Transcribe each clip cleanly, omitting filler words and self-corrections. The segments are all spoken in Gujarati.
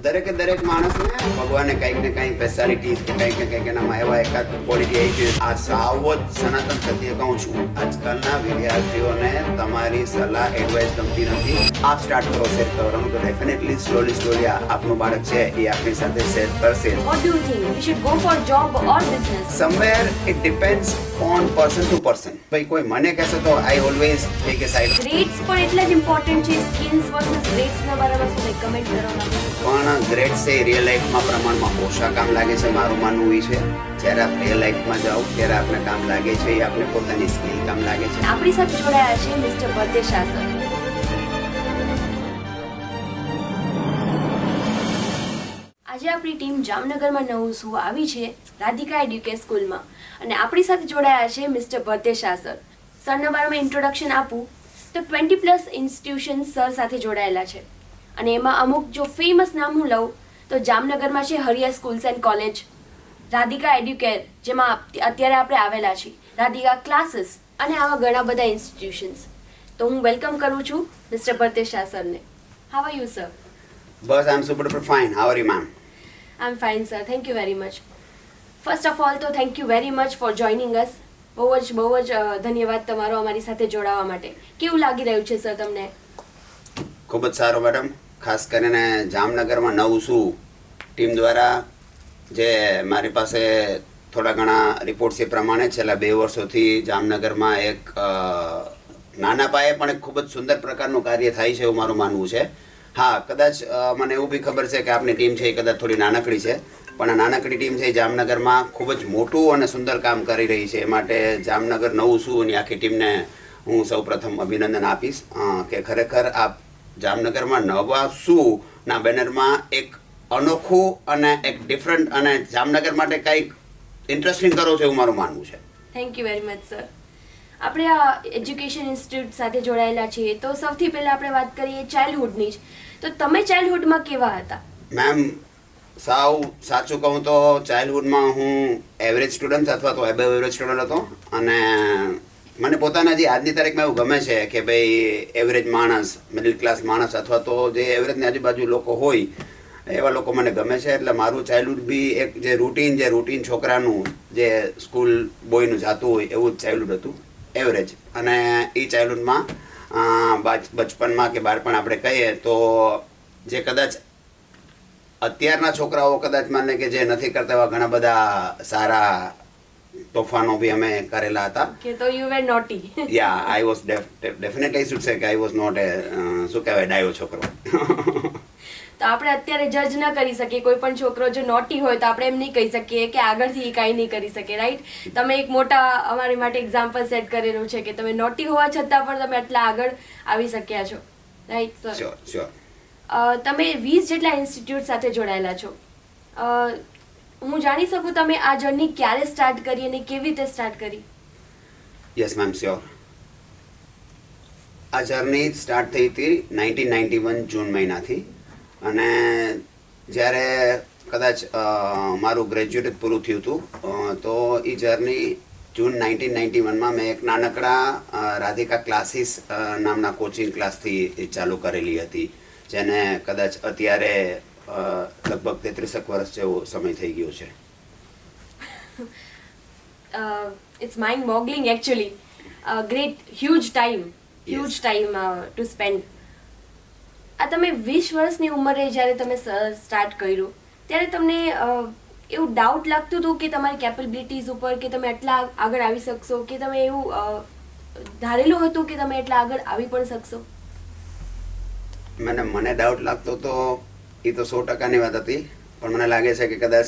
દરેક માણસને ભગવાને કંઈક ને કંઈક સ્પેશિયાલિટીઝ કે કંઈક ને કંઈક એનામાં એવા એકાદ ક્વોલિટી આવી છે. આ સાવ જ સનાતન સત્ય કહું છું, આજકાલના વિદ્યાર્થીઓને તમારી સલાહ એડવાઇસ ગમતી નથી. આપ સ્ટાર્ટ કરો શેર કરવાનું તો ડેફિનેટલી સ્લોલી આપનું બાળક છે એ આપણી સાથે શેર કરશે. What do you think? We should go for job or business? Somewhere it depends on person to person. ભાઈ કોઈ મને કહેશે તો I always take a side. Grades પણ એટલા જ ઇમ્પોર્ટન્ટ છે. સ્કિલ્સ વર્સસ ગ્રેડ્સ ના બારામાં શું કંઈ કમેન્ટ કરો ના. પણ ગ્રેડ છે રિયલ લાઈફમાં પ્રમાણમાં ઓછા કામ લાગે છે, મારું માનવું એ છે. જ્યારે આપણે રિયલ લાઈફમાં જાઓ ત્યારે આપણે કામ લાગે છે, એ આપણે પોતાની સ્કિલ કામ લાગે છે. આપણી સાથે જોડાયા છે મિસ્ટર ભરતેશ સર. આજે આપણી ટીમ જામનગરમાં નવું શું આવી છે રાધિકા એડ્યુકેશન સ્કૂલમાં, અને આપણી સાથે જોડાયા છે મિસ્ટર ભરતેશ સર. સરના બારામાં ઇન્ટ્રોડક્શન આપું તો 20+ ઇન્સ્ટિટ્યુશન્સ સર સાથે જોડાયેલા છે, અને એમાં અમુક જો ફેમસ નામ હું લઉં તો જામનગરમાં છે હરિયા સ્કૂલ્સ એન્ડ કોલેજ, રાધિકા એડ્યુકેર જેમાં અત્યારે આપણે આવેલા છીએ, રાધિકા ક્લાસીસ અને આવા ઘણા બધા ઇન્સ્ટિટ્યુશન્સ. તો હું વેલકમ કરું છું મિસ્ટર ભરતેશ સરને. How are you sir? બસ I am super fine. How are you ma'am? I am fine sir, thank you very much. First of all તો thank you very much for joining us. બહુ જ ધન્યવાદ તમારો અમારી સાથે જોડાવા માટે. કેવું લાગી રહ્યું છે સર તમને? ખૂબ જ સારું મેડમ. ખાસ કરીને જામનગરમાં નવું શું ટીમ દ્વારા જે મારી પાસે થોડા ઘણા રિપોર્ટ્સ એ પ્રમાણે છેલ્લા 2 વર્ષોથી જામનગરમાં એક નાના પાયે પણ એક ખૂબ જ સુંદર પ્રકારનું કાર્ય થાય છે એવું મારું માનવું છે. હા, કદાચ મને એવું બી ખબર છે કે આપની ટીમ છે એ કદાચ થોડી નાનકડી છે, પણ આ નાનકડી ટીમ છે એ જામનગરમાં ખૂબ જ મોટું અને સુંદર કામ કરી રહી છે. એ માટે જામનગર નવું શું એની આખી ટીમને હું સૌપ્રથમ અભિનંદન આપીશ કે ખરેખર આ જામનગરમાં નવા શું ના બેનરમાં એક અનોખું અને એક ડિફરન્ટ અને જામનગર માટે કંઈક ઇન્ટરેસ્ટિંગ કરો છો એવું મારું માનવું છે. Thank you very much sir. આપણે આ એજ્યુકેશન ઇન્સ્ટિટ્યૂટ સાથે જોડાયેલા છીએ, તો સૌથી પહેલાં આપણે વાત કરીએ ચાઇલ્ડહુડની જ. તો તમે ચાઇલ્ડહુડમાં કેવા હતા? મેમ, સાવ સાચું કહું તો ચાઇલ્ડહુડમાં હું એવરેજ સ્ટુડન્ટ અથવા તો એબવ એવરેજ સ્ટુડન્ટ હતો, અને મને પોતાના જે આજની તારીખમાં એવું ગમે છે કે ભાઈ એવરેજ માણસ, મિડલ ક્લાસ માણસ અથવા તો જે એવરેજની આજુબાજુ લોકો હોય એવા લોકો મને ગમે છે. એટલે મારું ચાઇલ્ડહુડ બી એક જે રૂટીન છોકરાનું જે સ્કૂલ બોયનું જાતું હોય એવું જ ચાઇલ્ડહુડ હતું, એવરેજ. અને એ ચાઇલ્ડહુડમાં બચપનમાં કે બાળપણ આપણે કહીએ તો જે કદાચ અત્યારના છોકરાઓ કદાચ માને કે જે નથી કરતા એવા ઘણા બધા સારા તોફાનો બી અમે કરેલા હતા. કે તો you were naughty. Yeah, I was definitely should સે કે આઈ વોઝ નોટ એ શું કહેવાય ડાયો છોકરો. તો આપણે અત્યારે જજ ન કરી શકીએ કોઈ પણ છોકરો જો નોટી હોય તો આપણે એમ નહીં કહી શકીએ કે આગળથી એ કાંઈ નહીં કરી શકે, રાઈટ? તમે એક મોટા અમારી માટે એક્ઝામ્પલ સેટ કરેલું છે કે તમે નોટી હોવા છતાં પણ તમે આટલા આગળ આવી શક્યા છો, રાઈટ સર? શ્યોર. તમે 20 જેટલા ઇન્સ્ટિટ્યૂટ સાથે જોડાયેલા છો. હું જાણી શકું તમે આ જર્ની ક્યારે સ્ટાર્ટ કરી અને કેવી રીતે સ્ટાર્ટ કરી? Yes ma'am, sure. આ જર્ની સ્ટાર્ટ થઈ હતી 1991 જૂન મહિનાથી, અને જ્યારે કદાચ મારું ગ્રેજ્યુએટ પૂરું થયું હતું તો એ જર્ની જૂન 1991માં મેં એક નાનકડા રાધિકા ક્લાસીસ નામના કોચિંગ ક્લાસથી ચાલુ કરેલી હતી, જેને કદાચ અત્યારે લગભગ 33 વર્ષ જેવો સમય થઈ ગયો છે. It's mind boggling actually. Great, huge time to spend. આ તમે 20 વર્ષની ઉંમરે જ્યારે તમે સ્ટાર્ટ કર્યું ત્યારે તમને એવું ડાઉટ લાગતું હતું કે તમારી કેપેબિલિટીઝ ઉપર કે તમે એટલા આગળ આવી શકશો, કે તમે એવું ધારેલું હતું કે તમે એટલા આગળ આવી પણ શકશો? મને ડાઉટ લાગતો તો એ તો 100%ની વાત હતી, પણ મને લાગે છે કે કદાચ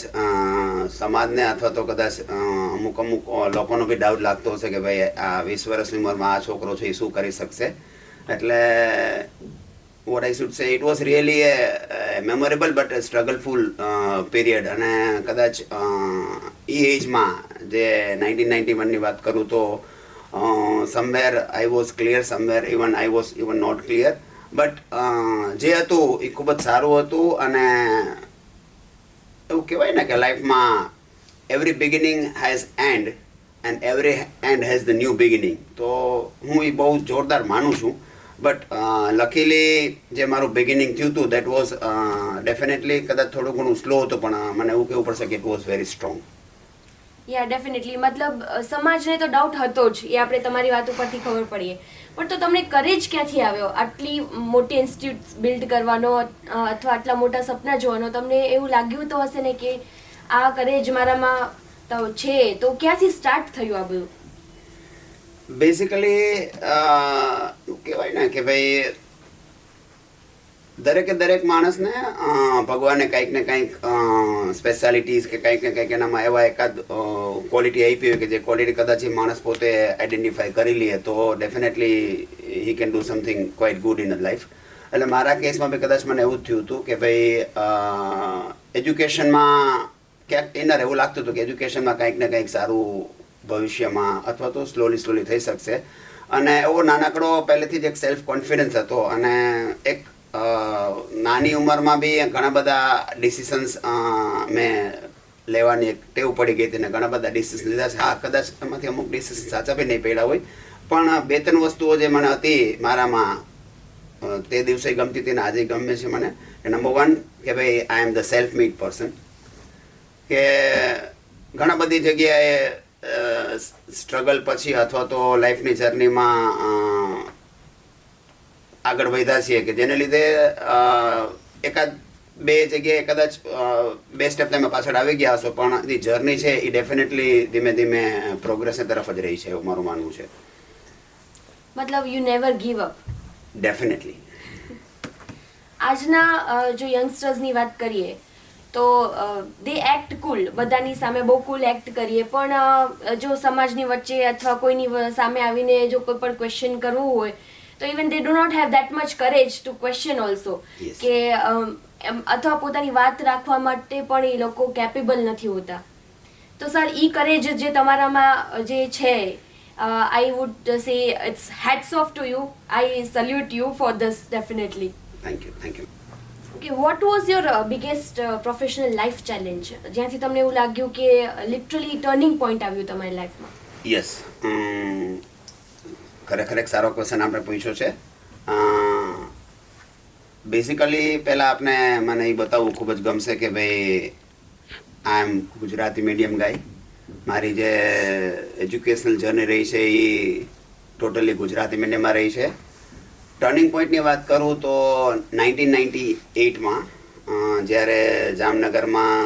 સમાજને અથવા તો કદાચ અમુક લોકોનો બી ડાઉટ લાગતો હશે કે ભાઈ આ 20 વર્ષની ઉંમરમાં આ છોકરો છે એ શું કરી શકશે. એટલે what I should say, it was really a memorable but a struggleful period. અને કદાચ એ એજમાં જે 1991ની વાત કરું તો somewhere I was clear, somewhere even I was even not clear, but જે હતું એ ખૂબ જ સારું હતું. અને એવું કહેવાય ને કે લાઈફમાં every beginning has and and every and has the new beginning. તો હું એ બહુ જોરદાર માનું છું. બટ લકીલી જે મારું બિગિનિંગ થયું હતું દેટ વોઝ ડેફિનેટલી કદાચ થોડું ઘણું સ્લો હતું, પણ મને એવું કહેવું પડશે કે it was very strong. Yeah definitely મતલબ સમાજને તો ડાઉટ હતો જ, એ આપણે તમારી વાત ઉપરથી ખબર પડીએ. પણ તો તમને કરેજ ક્યાંથી આવ્યો આટલી મોટી ઇન્સ્ટિટ્યૂટ બિલ્ડ કરવાનો અથવા આટલા મોટા સપના જોવાનો? તમને એવું લાગ્યું તો હશે ને કે આ કરેજ મારામાં તો છે, તો ક્યાંથી સ્ટાર્ટ થયું આ બધું? બેઝિકલી કહેવાય ને કે ભાઈ દરેક માણસને ભગવાને કંઈક ને કંઈક સ્પેશિયાલિટીઝ કે કંઈક ને કંઈક એનામાં એવા એકાદ ક્વોલિટી આપી હોય કે જે ક્વોલિટી કદાચ એ માણસ પોતે આઈડેન્ટિફાઈ કરી લે તો definitely he can do something quite good in a life. એટલે મારા કેસમાં બી કદાચ મને એવું જ થયું હતું કે ભાઈ એજ્યુકેશનમાં ક્યાંક ઇનર એવું લાગતું હતું કે એજ્યુકેશનમાં કંઈક ને કંઈક સારું ભવિષ્યમાં અથવા તો સ્લોલી થઈ શકશે. અને એવો નાનકડો પહેલેથી જ એક સેલ્ફ કોન્ફિડન્સ હતો, અને એક નાની ઉંમરમાં બી ઘણા બધા ડિસિશન્સ મેં લેવાની એક ટેવ પડી ગઈ હતી ને ઘણા બધા ડિસિશન લીધા છે. હા, કદાચ એમાંથી અમુક ડિસિશન સાચા બી નહીં પડ્યા હોય, પણ 2-3 વસ્તુઓ જે મને હતી મારામાં તે દિવસે ગમતી હતી ને આજે ગમે છે મને. નંબર 1 કે ભાઈ I am the self made person, કે ઘણા બધી જગ્યાએ સ્ટ્રગલ પછી અથવા તો લાઈફની જર્નીમાં આગળ વધ્યા છીએ કે જેને લીધે એકાદ 2 જગ્યાએ કદાચ 2 સ્ટેપ તમે પાછળ આવી ગયા હશો, પણ એ જર્ની છે એ ડેફિનેટલી ધીમે ધીમે પ્રોગ્રેસ તરફ જ રહી છે એવું મારું માનવું છે. મતલબ you never give up. Definitely. આજના જો યંગસ્ટર્સની વાત કરીએ તો દે એક્ટ કુલ, બધાની સામે બહુ કુલ એક્ટ કરીએ, પણ જો સમાજની વચ્ચે અથવા કોઈની સામે આવીને જો કોઈ પણ ક્વેશ્ચન કરવું હોય તો even they do not have that much courage to question also, કે અથવા પોતાની વાત રાખવા માટે પણ એ લોકો કેપેબલ નથી હોતા. તો સર ઈ કરેજ જે તમારામાં જે છે, I would say it's hats off to you, I salute you for this definitely. Thank you. Okay, what was your biggest professional life challenge, જ્યાંથી તમને એવું લાગ્યું કે લિટરલી ટર્નિંગ પોઈન્ટ આવ્યું તમારી લાઈફમાં? યસ, ખરેખર એક સારો ક્વેશ્ચન આપણે પૂછ્યો છે. બેઝિકલી પહેલાં મને એ બતાવવું ખૂબ જ ગમશે કે ભાઈ આઈ એમ ગુજરાતી મીડિયમ ગાય. મારી જે એજ્યુકેશનલ જર્ની રહી છે એ ટોટલી ગુજરાતી મીડિયમમાં રહી છે. ટર્નિંગ પોઈન્ટની વાત કરું તો 1998માં જ્યારે જામનગરમાં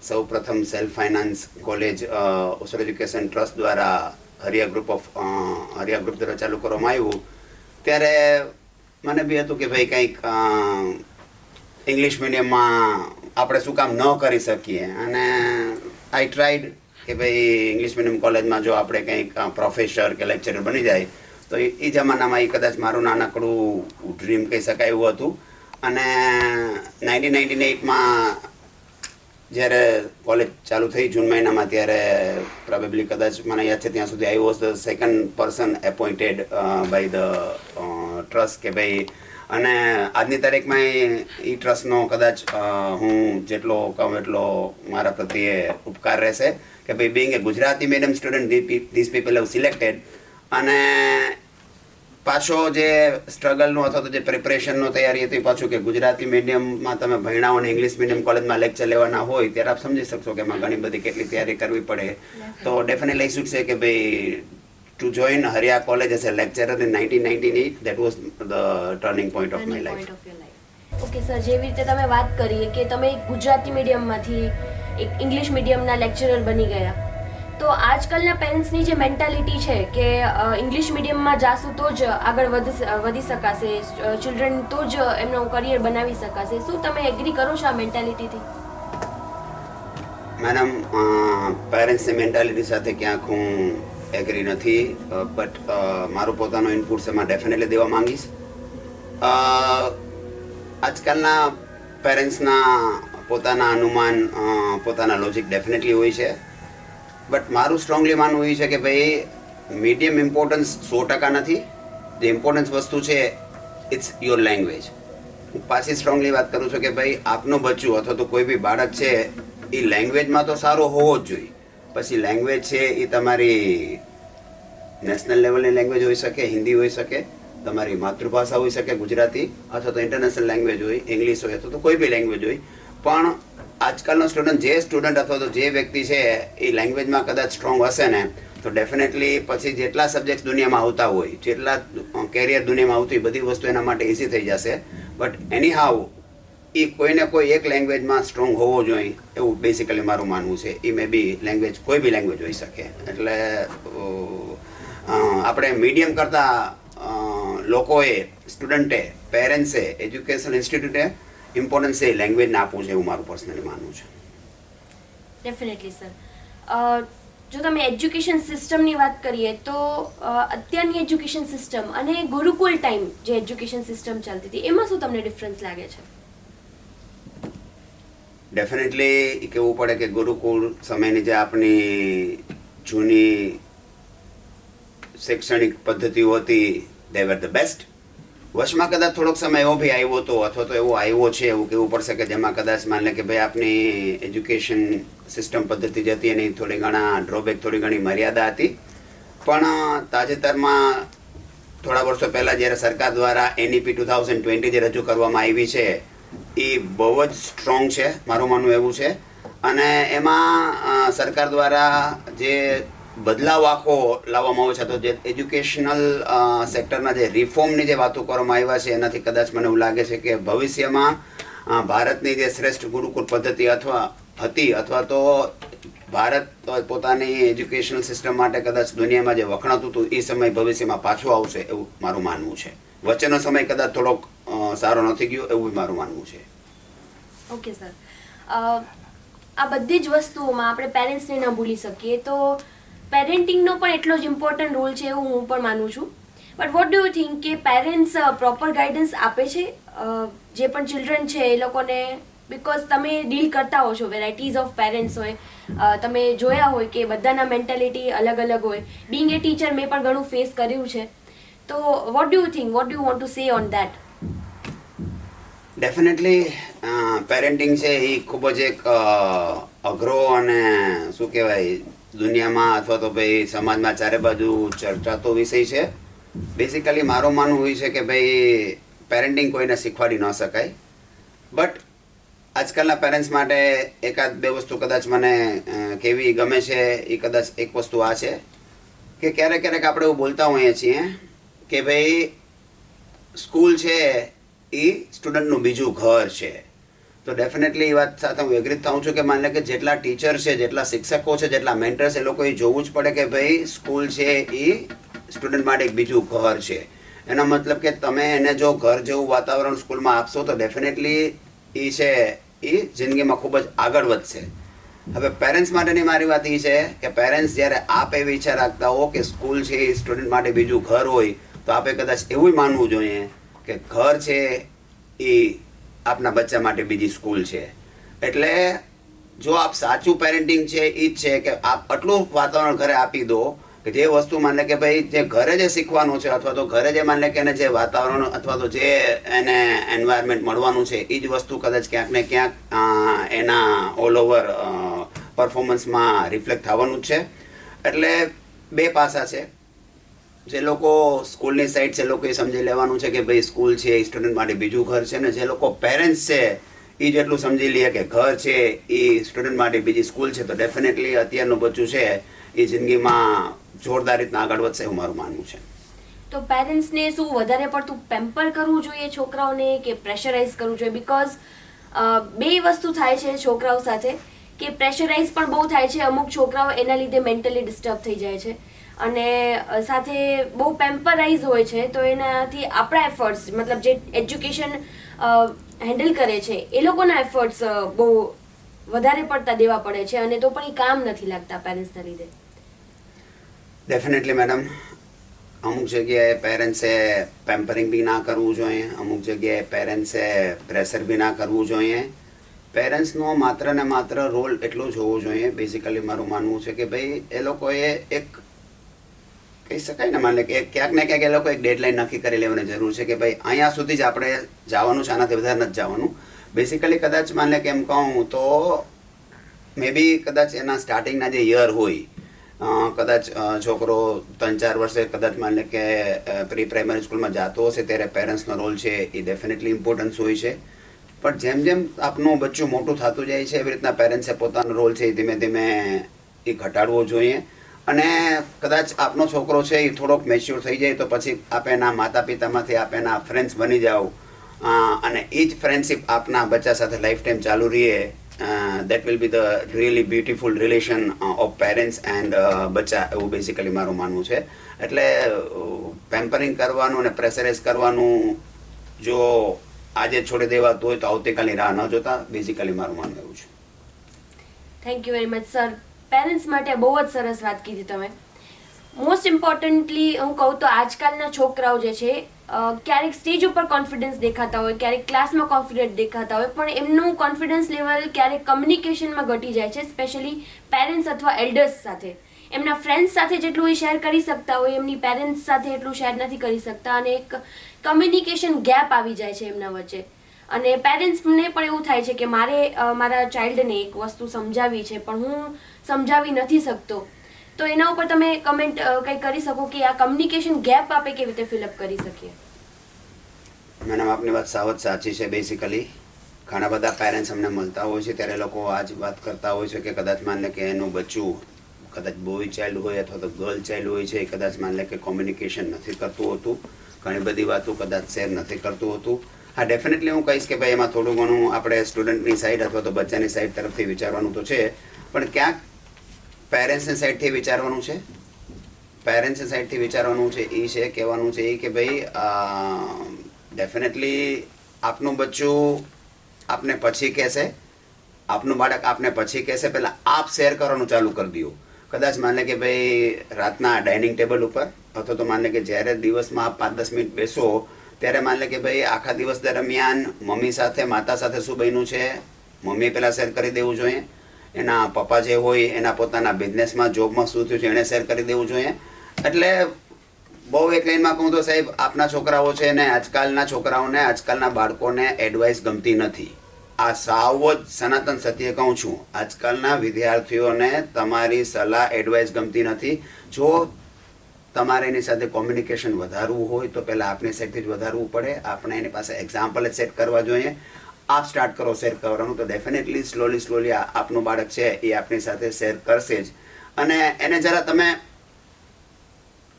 સૌ પ્રથમ સેલ્ફ ફાઇનાન્સ કોલેજ ઓસર એજ્યુકેશન ટ્રસ્ટ દ્વારા હરિયા ગ્રુપ દ્વારા ચાલુ કરવામાં આવ્યું, ત્યારે મને બી હતું કે ભાઈ કંઈક ઇંગ્લિશ મીડિયમમાં આપણે શું કામ ન કરી શકીએ. અને આઈ ટ્રાઈડ કે ભાઈ ઇંગ્લિશ મીડિયમ કોલેજમાં જો આપણે કંઈક પ્રોફેસર કે લેક્ચરર બની જાય તો એ જમાનામાં એ કદાચ મારું નાનકડું ડ્રીમ કહી શકાય એવું હતું. અને 1998માં જ્યારે કોલેજ ચાલુ થઈ જૂન મહિનામાં, ત્યારે પ્રોબેબલી કદાચ મને યાદ છે ત્યાં સુધી I was the second person appointed by the trust કે ભાઈ, અને આજની તારીખમાં એ ટ્રસ્ટનો કદાચ હું જેટલો કહું એટલો મારા પ્રત્યે ઉપકાર રહેશે કે ભાઈ Bing A Gujarati medium student this people have selected. અને પાછો જે સ્ટ્રગલનો અથવા તો જે પ્રિપરેશનનો તૈયારી હતી પાછું કે ગુજરાતી મીડિયમમાં તમે ભણ્યા અને ઇંગ્લિશ મીડિયમ કોલેજમાં લેક્ચર લેવાના હોય ત્યારે આપ સમજી શકશો કે એમાં ઘણી બધી કેટલી તૈયારી કરવી પડે. તો ડેફિનેટલી શું છે કે ભાઈ to join Hariya college as a lecturer in 1998 that was the turning point of my life. Okay sir, જેવી રીતે તમે વાત કરી કે તમે ગુજરાતી મીડિયમમાંથી એક ઇંગ્લિશ મીડિયમના લેક્ચરર બની ગયા, તો આજકાલના પેરેન્ટ્સની જે મેન્ટાલિટી છે કે ઇંગ્લિશ મીડિયમમાં જાશું તો જ આગળ વધી શકાશે, ચિલ્ડ્રન તો જ એમનું કરિયર બનાવી શકાશે, શું તમે એગ્રી કરો છો આ મેન્ટાલિટીથી? મેડમ, પેરેન્ટ્સની મેન્ટાલિટી સાથે ક્યાંક હું એગ્રી નથી, બટ મારું પોતાનું ઇનપુટ્સ એમાં ડેફિનેટલી દેવા માંગીશ. આજકાલના પેરેન્ટ્સના પોતાના અનુમાન, પોતાના લોજિક ડેફિનેટલી હોય છે, બટ મારું સ્ટ્રોંગલી માનવું એ છે કે ભાઈ મીડિયમ ઇમ્પોર્ટન્સ 100% નથી. જે ઇમ્પોર્ટન્સ વસ્તુ છે ઇટ્સ યોર લેંગ્વેજ. હું પાછી સ્ટ્રોંગલી વાત કરું છું કે ભાઈ આપનું બચ્ચું અથવા તો કોઈ બી બાળક છે એ લેંગ્વેજમાં તો સારો હોવો જ જોઈએ. પછી લેંગ્વેજ છે એ તમારી નેશનલ લેવલની લેંગ્વેજ હોઈ શકે, હિન્દી હોઈ શકે, તમારી માતૃભાષા હોઈ શકે ગુજરાતી, અથવા તો ઇન્ટરનેશનલ લેંગ્વેજ હોય, ઇંગ્લિશ હોય, અથવા તો કોઈ બી લેંગ્વેજ હોય. પણ આજકાલનો સ્ટુડન્ટ અથવા તો જે વ્યક્તિ છે એ લેંગ્વેજમાં કદાચ સ્ટ્રોંગ હશે ને, તો ડેફિનેટલી પછી જેટલા સબ્જેક્ટ દુનિયામાં આવતા હોય, જેટલા કેરિયર દુનિયામાં આવતી બધી વસ્તુ એના માટે ઇઝી થઈ જશે. બટ એની હાઉ એ કોઈને કોઈ એક લેંગ્વેજમાં સ્ટ્રોંગ હોવો જોઈએ એવું બેસિકલી મારું માનવું છે. એ મે બી લેંગ્વેજ કોઈ બી લેંગ્વેજ હોઈ શકે. એટલે આપણે મીડિયમ કરતાં લોકોએ, સ્ટુડન્ટે, પેરેન્ટ્સે, એજ્યુકેશન ઇન્સ્ટિટ્યૂટે ઇમ્પોર્ટન્સ એ લેંગ્વેજને આપવું છે એવું મારું પર્સનલી માનવું છે. Definitely sir. જો તમે એજ્યુકેશન સિસ્ટમની વાત કરીએ તો અત્યારની એજ્યુકેશન સિસ્ટમ અને ગુરુકુલ ટાઈમ જે એજ્યુકેશન સિસ્ટમ ચાલતી હતી એમાં શું તમને ડિફરન્સ લાગે છે? ડેફિનેટલી કહેવું પડે કે ગુરુકુળ સમયની જે આપણી જૂની શૈક્ષણિક પદ્ધતિઓ હતી, દે વર ધ બેસ્ટ. વચમાં કદાચ થોડોક સમય એવો બી આવ્યો હતો, અથવા તો એવો આવ્યો છે એવું કહેવું પડશે કે જેમાં કદાચ માની લે કે ભાઈ આપણી એજ્યુકેશન સિસ્ટમ પદ્ધતિ જે હતી એની થોડી ઘણા ડ્રોબેક, થોડી ઘણી મર્યાદા હતી. પણ તાજેતરમાં થોડા વર્ષો પહેલાં જ્યારે સરકાર દ્વારા NEP 2020 જે રજૂ કરવામાં આવી છે એ બહુ જ સ્ટ્રોંગ છે, મારું માનવું એવું છે. અને એમાં સરકાર દ્વારા જે બદલાવ આખો લાવવામાં આવે છે, તો જે એજ્યુકેશનલ સેક્ટરના જે રિફોર્મની જે વાતો કરવામાં આવ્યા છે એનાથી કદાચ મને એવું લાગે છે કે ભવિષ્યમાં ભારતની જે શ્રેષ્ઠ ગુરુકુળ પદ્ધતિ અથવા તો ભારત પોતાની એજ્યુકેશનલ સિસ્ટમ માટે કદાચ દુનિયામાં જે વખણાતું હતું એ સમય ભવિષ્યમાં પાછો આવશે એવું મારું માનવું છે. વચ્ચેનો સમય કદાચ થોડોક સારો નથી ગયો એવું મારું માનવું છે. Okay sir. આ બધી જ વસ્તુઓમાં આપણે પેરેન્ટ્સને ન ભૂલી શકીએ, તો પેરેન્ટિંગનો પણ એટલો જ ઇમ્પોર્ટન્ટ રોલ છે એવું હું પણ માનું છું. But what do you think કે પેરેન્ટ્સ પ્રોપર ગાઈડન્સ આપે છે જે પણ ચિલ્ડ્રન છે એ લોકોને? બિકોઝ તમે ડીલ કરતા હો છો, વેરાયટીઝ ઓફ પેરેન્ટ્સ હોય, તમે જોયા હોય કે બધાના મેન્ટાલિટી અલગ અલગ હોય. બિંગ એ ટીચર મેં પણ ઘણું ફેસ કર્યું છે. તો what do you think, what do you want to say on that? Definitely parenting છે એ ખૂબ જ એક અઘરો અને શું કહેવાય દુનિયામાં અથવા તો ભાઈ સમાજમાં ચારે બાજુ ચર્ચાતો વિષય છે. બેસિકલી મારું માનવું હોય છે કે ભાઈ પેરેન્ટિંગ કોઈને શીખવાડી ન શકાય. બટ આજકાલના પેરેન્ટ્સ માટે એકાદ બે વસ્તુ કદાચ મને કેવી ગમે છે. એ કદાચ એક વસ્તુ આ છે કે ક્યારેક ક્યારેક આપણે એવું બોલતા હોઈએ છીએ કે ભાઈ સ્કૂલ છે એ સ્ટુડન્ટનું બીજું ઘર છે. તો ડેફિનેટલી એ વાત સાથે હું એગ્રી થાઉં છું કે માની લે કે જેટલા ટીચર છે, જેટલા શિક્ષકો છે, જેટલા મેન્ટર્સ, એ લોકો એ જોવું જ પડે કે ભાઈ સ્કૂલ છે એ સ્ટુડન્ટ માટે એક બીજું ઘર છે. એનો મતલબ કે તમે એને જો ઘર જેવું વાતાવરણ સ્કૂલમાં આપશો તો ડેફિનેટલી એ છે એ જિંદગીમાં ખૂબ જ આગળ વધશે. હવે પેરેન્ટ્સ માટેની મારી વાત એ છે કે પેરેન્ટ્સ જ્યારે આપ એવી ઈચ્છા રાખતા હો કે સ્કૂલ છે એ સ્ટુડન્ટ માટે બીજું ઘર હોય, તો આપે કદાચ એવું માનવું જોઈએ કે ઘર છે એ આપના બચ્ચા માટે બીજી સ્કૂલ છે. એટલે જો આપ સાચું પેરેન્ટિંગ છે એ જ છે કે આપ આટલું વાતાવરણ ઘરે આપી દો કે જે વસ્તુ માની લે કે ભાઈ જે ઘરે જે શીખવાનું છે, અથવા તો ઘરે જે માની લે કે એને જે વાતાવરણ અથવા તો જે એને એન્વાયરમેન્ટ મળવાનું છે એ જ વસ્તુ કદાચ ક્યાંક ને ક્યાંક એના ઓલ ઓવર પરફોર્મન્સમાં રિફ્લેક્ટ થવાનું જ છે. એટલે બે પાસા છે. જે લોકો સ્કૂલની સાઈડ છે, લોકો એ સમજી લેવાનું છે કે ભાઈ સ્કૂલ છે એ સ્ટુડન્ટ માટે બીજું ઘર છે. ને જે લોકો પેરેન્ટ્સ છે એ જેટલું સમજી લે કે ઘર છે એ સ્ટુડન્ટ માટે બીજી સ્કૂલ છે, તો ડેફિનેટલી અત્યારનું બચ્ચું છે એ જિંદગીમાં જોરદાર રીતના આગળ વધશે એવું મારું માનવું છે. તો પેરેન્ટ્સને શું વધારે પડતું પેમ્પર કરવું જોઈએ છોકરાઓને કે પ્રેશરાઇઝ કરવું જોઈએ? બિકોઝ બે વસ્તુ થાય છે છોકરાઓ સાથે કે પ્રેશરાઇઝ પણ બહુ થાય છે. અમુક છોકરાઓ એના લીધે મેન્ટલી ડિસ્ટર્બ થઈ જાય છે, અને સાથે બહુ પેમ્પરાઇઝ હોય છે, તો એનાથી આપણા એફર્ટ્સ, મતલબ જે એજ્યુકેશન હેન્ડલ કરે છે એ લોકોના એફર્ટ્સ બહુ વધારે પડતા દેવા પડે છે, અને તો પણ એ કામ નથી લાગતા પેરેન્ટ્સના લીધે. ડેફિનેટલી મેડમ, અમુક જગ્યાએ પેરેન્ટ્સે પેમ્પરિંગ બી ના કરવું જોઈએ, અમુક જગ્યાએ પેરેન્ટ્સે પ્રેશર બી ના કરવું જોઈએ. પેરેન્ટ્સનો માત્ર ને માત્ર રોલ એટલો જ હોવો જોઈએ. બેઝિકલી મારું માનવું છે કે ભાઈ એ લોકોએ એક કહી શકાય ને, માની લે કે ક્યાંક ને ક્યાંક એ લોકો એક ડેડલાઇન નક્કી કરી લેવાની જરૂર છે કે ભાઈ અહીંયા સુધી જ આપણે જવાનું છે, આનાથી વધારે નથી જવાનું. બેઝિકલી કદાચ માની લે કે એમ કહું તો મે બી કદાચ એના સ્ટાર્ટિંગના જે યર હોય કદાચ છોકરો 3-4 વર્ષે કદાચ માની લે કે પ્રી પ્રાઇમરી સ્કૂલમાં જતો હશે ત્યારે પેરેન્ટ્સનો રોલ છે એ ડેફિનેટલી ઇમ્પોર્ટન્સ હોય છે. પણ જેમ જેમ આપનું બચ્ચું મોટું થતું જાય છે એવી રીતના પેરેન્ટ્સે પોતાનો રોલ છે એ ધીમે ધીમે એ ઘટાડવો જોઈએ. અને કદાચ આપનો છોકરો છે એ થોડોક મેચ્યોર થઈ જાય તો પછી આપ એના માતા પિતામાંથી આપ એના ફ્રેન્ડ્સ બની જાઓ અને એ જ ફ્રેન્ડશિપ આપના બચ્ચા સાથે લાઈફ ટાઈમ ચાલુ રહીએ. That will be the really beautiful relation of parents and બચ્ચા, એવું બેઝિકલી મારું માનવું છે. એટલે પેમ્પરિંગ કરવાનું અને પ્રેશરાઇઝ કરવાનું જો આજે છોડી દેવાતું હોય તો આવતીકાલની રાહ ન જોતા, બેઝિકલી મારું માનવું એવું છે. Thank you very much sir. Parents માટે બહુ જ સરસ વાત કીધી તમે. મોસ્ટ ઇમ્પોર્ટન્ટલી હું કહું તો આજકાલના છોકરાઓ જે છે ક્યારેક સ્ટેજ ઉપર કોન્ફિડન્સ દેખાતા હોય, ક્યારેક ક્લાસમાં કોન્ફિડન્ટ દેખાતા હોય, પણ એમનું કોન્ફિડન્સ લેવલ ક્યારેક કમ્યુનિકેશનમાં ઘટી જાય છે, સ્પેશિયલી પેરેન્ટ્સ અથવા એલ્ડર્સ સાથે. એમના ફ્રેન્ડ્સ સાથે જેટલું એ શેર કરી શકતા હોય એમની પેરેન્ટ્સ સાથે એટલું શેર નથી કરી શકતા અને એક કમ્યુનિકેશન ગેપ આવી જાય છે એમના વચ્ચે. અને પેરેન્ટ્સને પણ એવું થાય છે કે મારે મારા ચાઇલ્ડને એક વસ્તુ સમજાવવી છે પણ હું સમજાવી નથી શકતો. તો એના ઉપર તમે કમેન્ટ કંઈ કરી શકો કે આ કમ્યુનિકેશન ગેપ આપણે કેવી રીતે ફિલઅપ કરી શકીએ? મેડમ, આપની વાત સાવ જ સાચી છે. બેઝિકલી ઘણા બધા પેરેન્ટ્સ અમને મળતા હોય છે ત્યારે લોકો આ જ વાત કરતા હોય છે કે કદાચ માન લે કે એનું બચ્ચું કદાચ બોય ચાઇલ્ડ હોય અથવા તો ગર્લ ચાઇલ્ડ હોય છે, કદાચ માન લે કે કોમ્યુનિકેશન નથી કરતું હોતું, ઘણી બધી વાતો કદાચ શેર નથી કરતું હોતું. હા, ડેફિનેટલી હું કહીશ કે ભાઈ એમાં થોડું ઘણું આપણે સ્ટુડન્ટની સાઈડ અથવા તો બચ્ચાની સાઈડ તરફથી વિચારવાનું તો છે, પણ ક્યાંક પેરેન્ટ્સની સાઈડથી વિચારવાનું છે. પેરેન્ટ્સની સાઈડથી વિચારવાનું છે એ છે, કહેવાનું છે એ કે ભાઈ ડેફિનેટલી આપનું બચ્ચું આપને પછી કહેશે, આપનું બાળક આપને પછી કહેશે, પહેલાં આપ શેર કરવાનું ચાલુ કરી દો. કદાચ માને કે ભાઈ રાતના ડાઇનિંગ ટેબલ ઉપર અથવા તો માને કે જ્યારે દિવસમાં આપ 5-10 મિનિટ બેસો ત્યારે માન લે કે ભાઈ આખા દિવસ દરમિયાન મમ્મી સાથે માતા સાથે શું બન્યું છે મમ્મીએ પહેલાં શેર કરી દેવું જોઈએ. એના પપ્પા જે હોય એના પોતાના બિઝનેસમાં જોબમાં શું થયું છે એણે શેર કરી દેવું જોઈએ. એટલે બહુ એક લાઈનમાં કહું તો સાહેબ, આપના છોકરાઓ છે ને આજકાલના છોકરાઓને, આજકાલના બાળકોને એડવાઇસ ગમતી નથી. આ સાવ જ સનાતન સત્ય કહું છું. આજકાલના વિદ્યાર્થીઓને તમારી સલાહ એડવાઇસ ગમતી નથી. જો તમારે એની સાથે કોમ્યુનિકેશન વધારવું હોય તો પહેલાં આપની સાઈડથી જ વધારવું પડે. આપણે એની પાસે એક્ઝામ્પલ જ સેટ કરવા જોઈએ. આપ સ્ટાર્ટ કરો શેર કરવાનું તો ડેફિનેટલી સ્લોલી આપનું બાળક છે એ આપની સાથે શેર કરશે જ. અને એને જરા તમે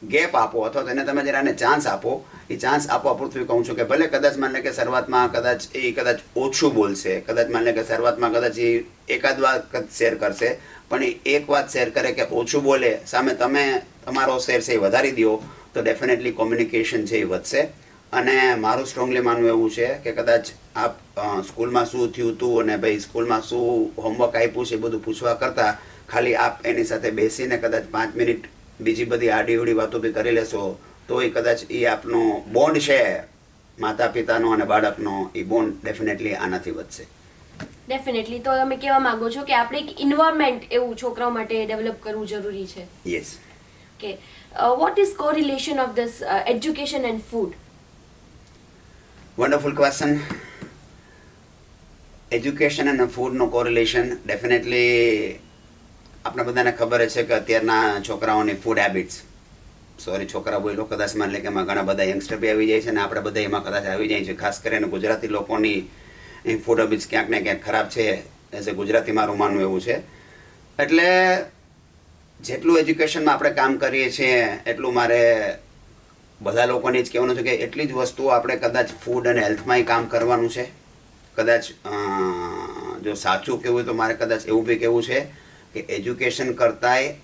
ગેપ આપો અથવા તો એને તમે જરા એને ચાન્સ આપો. એ ચાન્સ આપવા પૂરતું કહું છું કે ભલે કદાચ માન લે કે શરૂઆતમાં કદાચ ઓછું બોલશે, કદાચ માન લે કે શરૂઆતમાં કદાચ એ એકાદ વાત શેર કરશે, પણ એ એક વાત શેર કરે કે ઓછું બોલે, સામે તમે તમારો શેર છે એ વધારી દો તો ડેફિનેટલી કોમ્યુનિકેશન છે એ વધશે. અને મારું સ્ટ્રોંગલી માનવું એવું છે કે કદાચ આપ સ્કૂલમાં શું થયું હતું અને ભાઈ સ્કૂલમાં શું હોમવર્ક આપ્યું છે એ બધું પૂછવા કરતાં ખાલી આપ એની સાથે બેસીને કદાચ 5 મિનિટ બીજી બધી આડીઅવળી વાતો બી કરી લેશો તો એ કદાચ એ આપનો બોન્ડ છે માતા પિતાનો અને બાળકનો, એ બોન્ડ ડેફિનેટલી આનાથી વધશે. ડેફિનેટલી. તો તમે કહેવા માંગો છો કે આપણે એક એન્વાયરમેન્ટ એવું છોકરાઓ માટે ડેવલપ કરવું જરૂરી છે? Yes. Okay. What is correlation of this education and food? Wonderful question. Education અને ફૂડનો કોરિલેશન ડેફિનેટલી આપણે બધાને ખબર છે કે અત્યારના છોકરાઓની ફૂડ હેબિટ્સ, સોરી છોકરા બોલો, કદાચ માન લે કે એમાં ઘણા બધા યંગસ્ટર બી આવી જાય છે અને આપણે બધા એમાં કદાચ આવી જાય છે. ખાસ કરીને ગુજરાતી લોકોની ફૂડ હેબિટ્સ ક્યાંક ને ક્યાંક ખરાબ છે. એઝ એ ગુજરાતી મારું માનવું એવું છે. એટલે જેટલું એજ્યુકેશનમાં આપણે કામ કરીએ છીએ એટલું મારે બધા લોકોને જ કહેવાનું છે કે એટલી જ વસ્તુઓ આપણે કદાચ ફૂડ અને હેલ્થમાંય કામ કરવાનું છે. કદાચ જો સાચું કહેવું હોય તો મારે કદાચ એવું બી કહેવું છે કે એજ્યુકેશન કરતાંય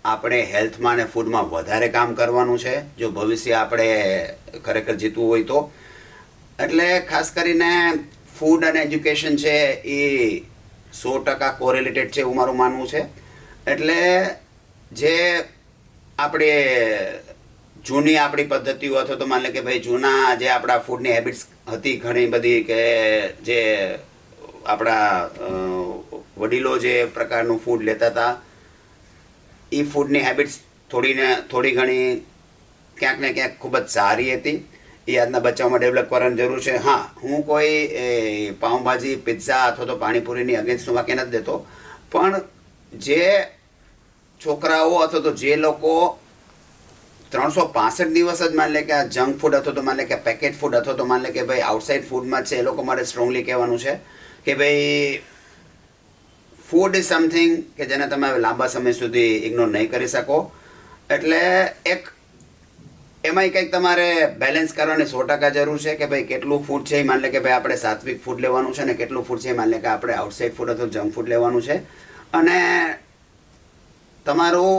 આપણે હેલ્થમાં અને ફૂડમાં વધારે કામ કરવાનું છે જો ભવિષ્ય આપણે ખરેખર જીતવું હોય તો. એટલે ખાસ કરીને ફૂડ અને એજ્યુકેશન છે એ 100% કોરિલેટેડ છે એવું મારું માનવું છે. એટલે જે આપણે જૂની આપણી પદ્ધતિઓ અથવા તો માન લે કે ભાઈ જૂના જે આપણા ફૂડની હેબિટ્સ હતી ઘણી બધી, કે જે આપણા વડીલો જે પ્રકારનું ફૂડ લેતા હતા એ ફૂડની હેબિટ્સ થોડી ઘણી ક્યાંક ને ક્યાંક ખૂબ જ સારી હતી. એ આજના બચ્ચાઓમાં ડેવલપ કરવાની જરૂર છે. હા, હું કોઈ પાઉંભાજી, પિઝા અથવા તો પાણીપુરીની અગેન્સ્ટનું વાક્ય નથી દેતો, પણ જે છોકરાઓ અથવા તો જે લોકો 365 દિવસ જ માન લે કે આ જંક ફૂડ અથવા તો માન લે કે પેકેટ ફૂડ અથવા તો માન લે કે ભાઈ આઉટસાઇડ ફૂડમાં છે, એ લોકો માટે સ્ટ્રોંગલી કહેવાનું છે કે ભાઈ ફૂડ ઇઝ સમથિંગ કે જેને તમે લાંબા સમય સુધી ઇગ્નોર નહીં કરી શકો. એટલે એક એમાંય કંઈક તમારે બેલેન્સ કરવાની 100% જરૂર છે કે ભાઈ કેટલું ફૂડ છે એ માન લે કે ભાઈ આપણે સાત્વિક ફૂડ લેવાનું છે, અને કેટલું ફૂડ છે એ માન લે કે આપણે આઉટસાઇડ ફૂડ અથવા જંક ફૂડ લેવાનું છે. અને તમારું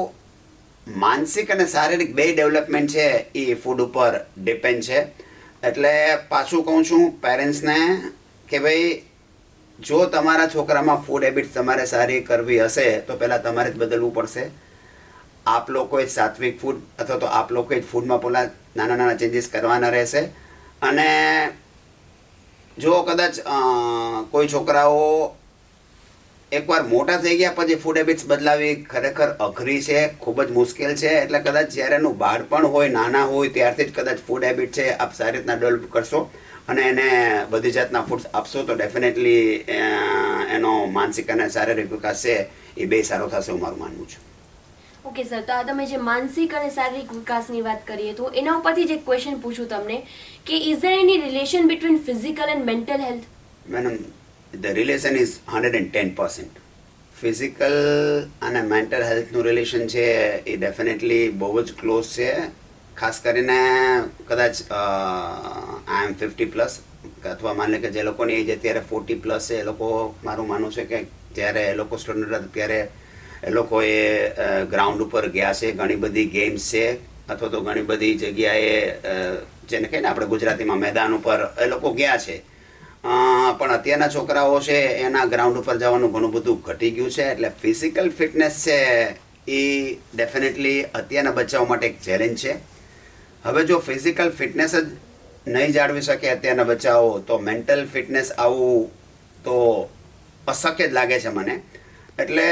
માનસિક અને શારીરિક બે ડેવલપમેન્ટ છે એ ફૂડ ઉપર ડિપેન્ડ છે. એટલે પાછું કહું છું પેરેન્ટ્સને કે ભાઈ જો તમારા છોકરામાં ફૂડ હેબિટ્સ તમારે સારી કરવી હશે તો પહેલાં તમારે જ બદલવું પડશે. આપ લોકોએ સાત્વિક ફૂડ અથવા તો આપ લોકોએ જ ફૂડમાં પહેલાં નાના નાના ચેન્જીસ કરવાના રહેશે. અને જો કદાચ કોઈ છોકરાઓ એકવાર મોટા થઈ ગયા પછી ફૂડ હેબિટ્સ બદલાવી ખરેખર અઘરી છે, ખૂબ જ મુશ્કેલ છે. એટલે કદાચ જ્યારે એનું બાળપણ હોય, નાના હોય ત્યારથી જ કદાચ ફૂડ હેબિટ છે આપ સારી રીતના ડેવલપ કરશો અને એને બધી જાતના ફૂડ્સ આપશો તો ડેફિનેટલી એનો માનસિક અને શારીરિક વિકાસ છે એ બે સારો થશે એવું મારું માનવું છે. ઓકે સર, તો આ તમે જે માનસિક અને શારીરિક વિકાસની વાત કરીએ તો એના ઉપરથી જ એક ક્વેશ્ચન પૂછું તમને કે is there any relation between physical and mental health? Madam, the relation is 110%. Physical અને મેન્ટલ હેલ્થનું રિલેશન છે એ ડેફિનેટલી બહુ જ ક્લોઝ છે. ખાસ કરીને કદાચ આઈ એમ 50+ અથવા માની લે કે જે લોકોની એજ અત્યારે 40+ છે એ લોકો, મારું માનવું છે કે જ્યારે એ લોકો સ્ટુડન્ટ હતા ત્યારે એ લોકોએ ગ્રાઉન્ડ ઉપર ગયા છે, ઘણી બધી ગેમ્સ છે અથવા તો ઘણી બધી જગ્યાએ જેને કહીને આપણે ગુજરાતીમાં મેદાન ઉપર એ લોકો ગયા છે. પણ અત્યારના છોકરાઓ છે એના ગ્રાઉન્ડ ઉપર જવાનું ઘણું બધું ઘટી ગયું છે. એટલે ફિઝિકલ ફિટનેસ છે એ ડેફિનેટલી અત્યારના બચ્ચાઓ માટે એક ચેલેન્જ છે. હવે જો ફિઝિકલ ફિટનેસ જ નહીં જાળવી શકે અત્યારના બચ્ચાઓ તો મેન્ટલ ફિટનેસ આવવું તો અશક્ય જ લાગે છે મને. એટલે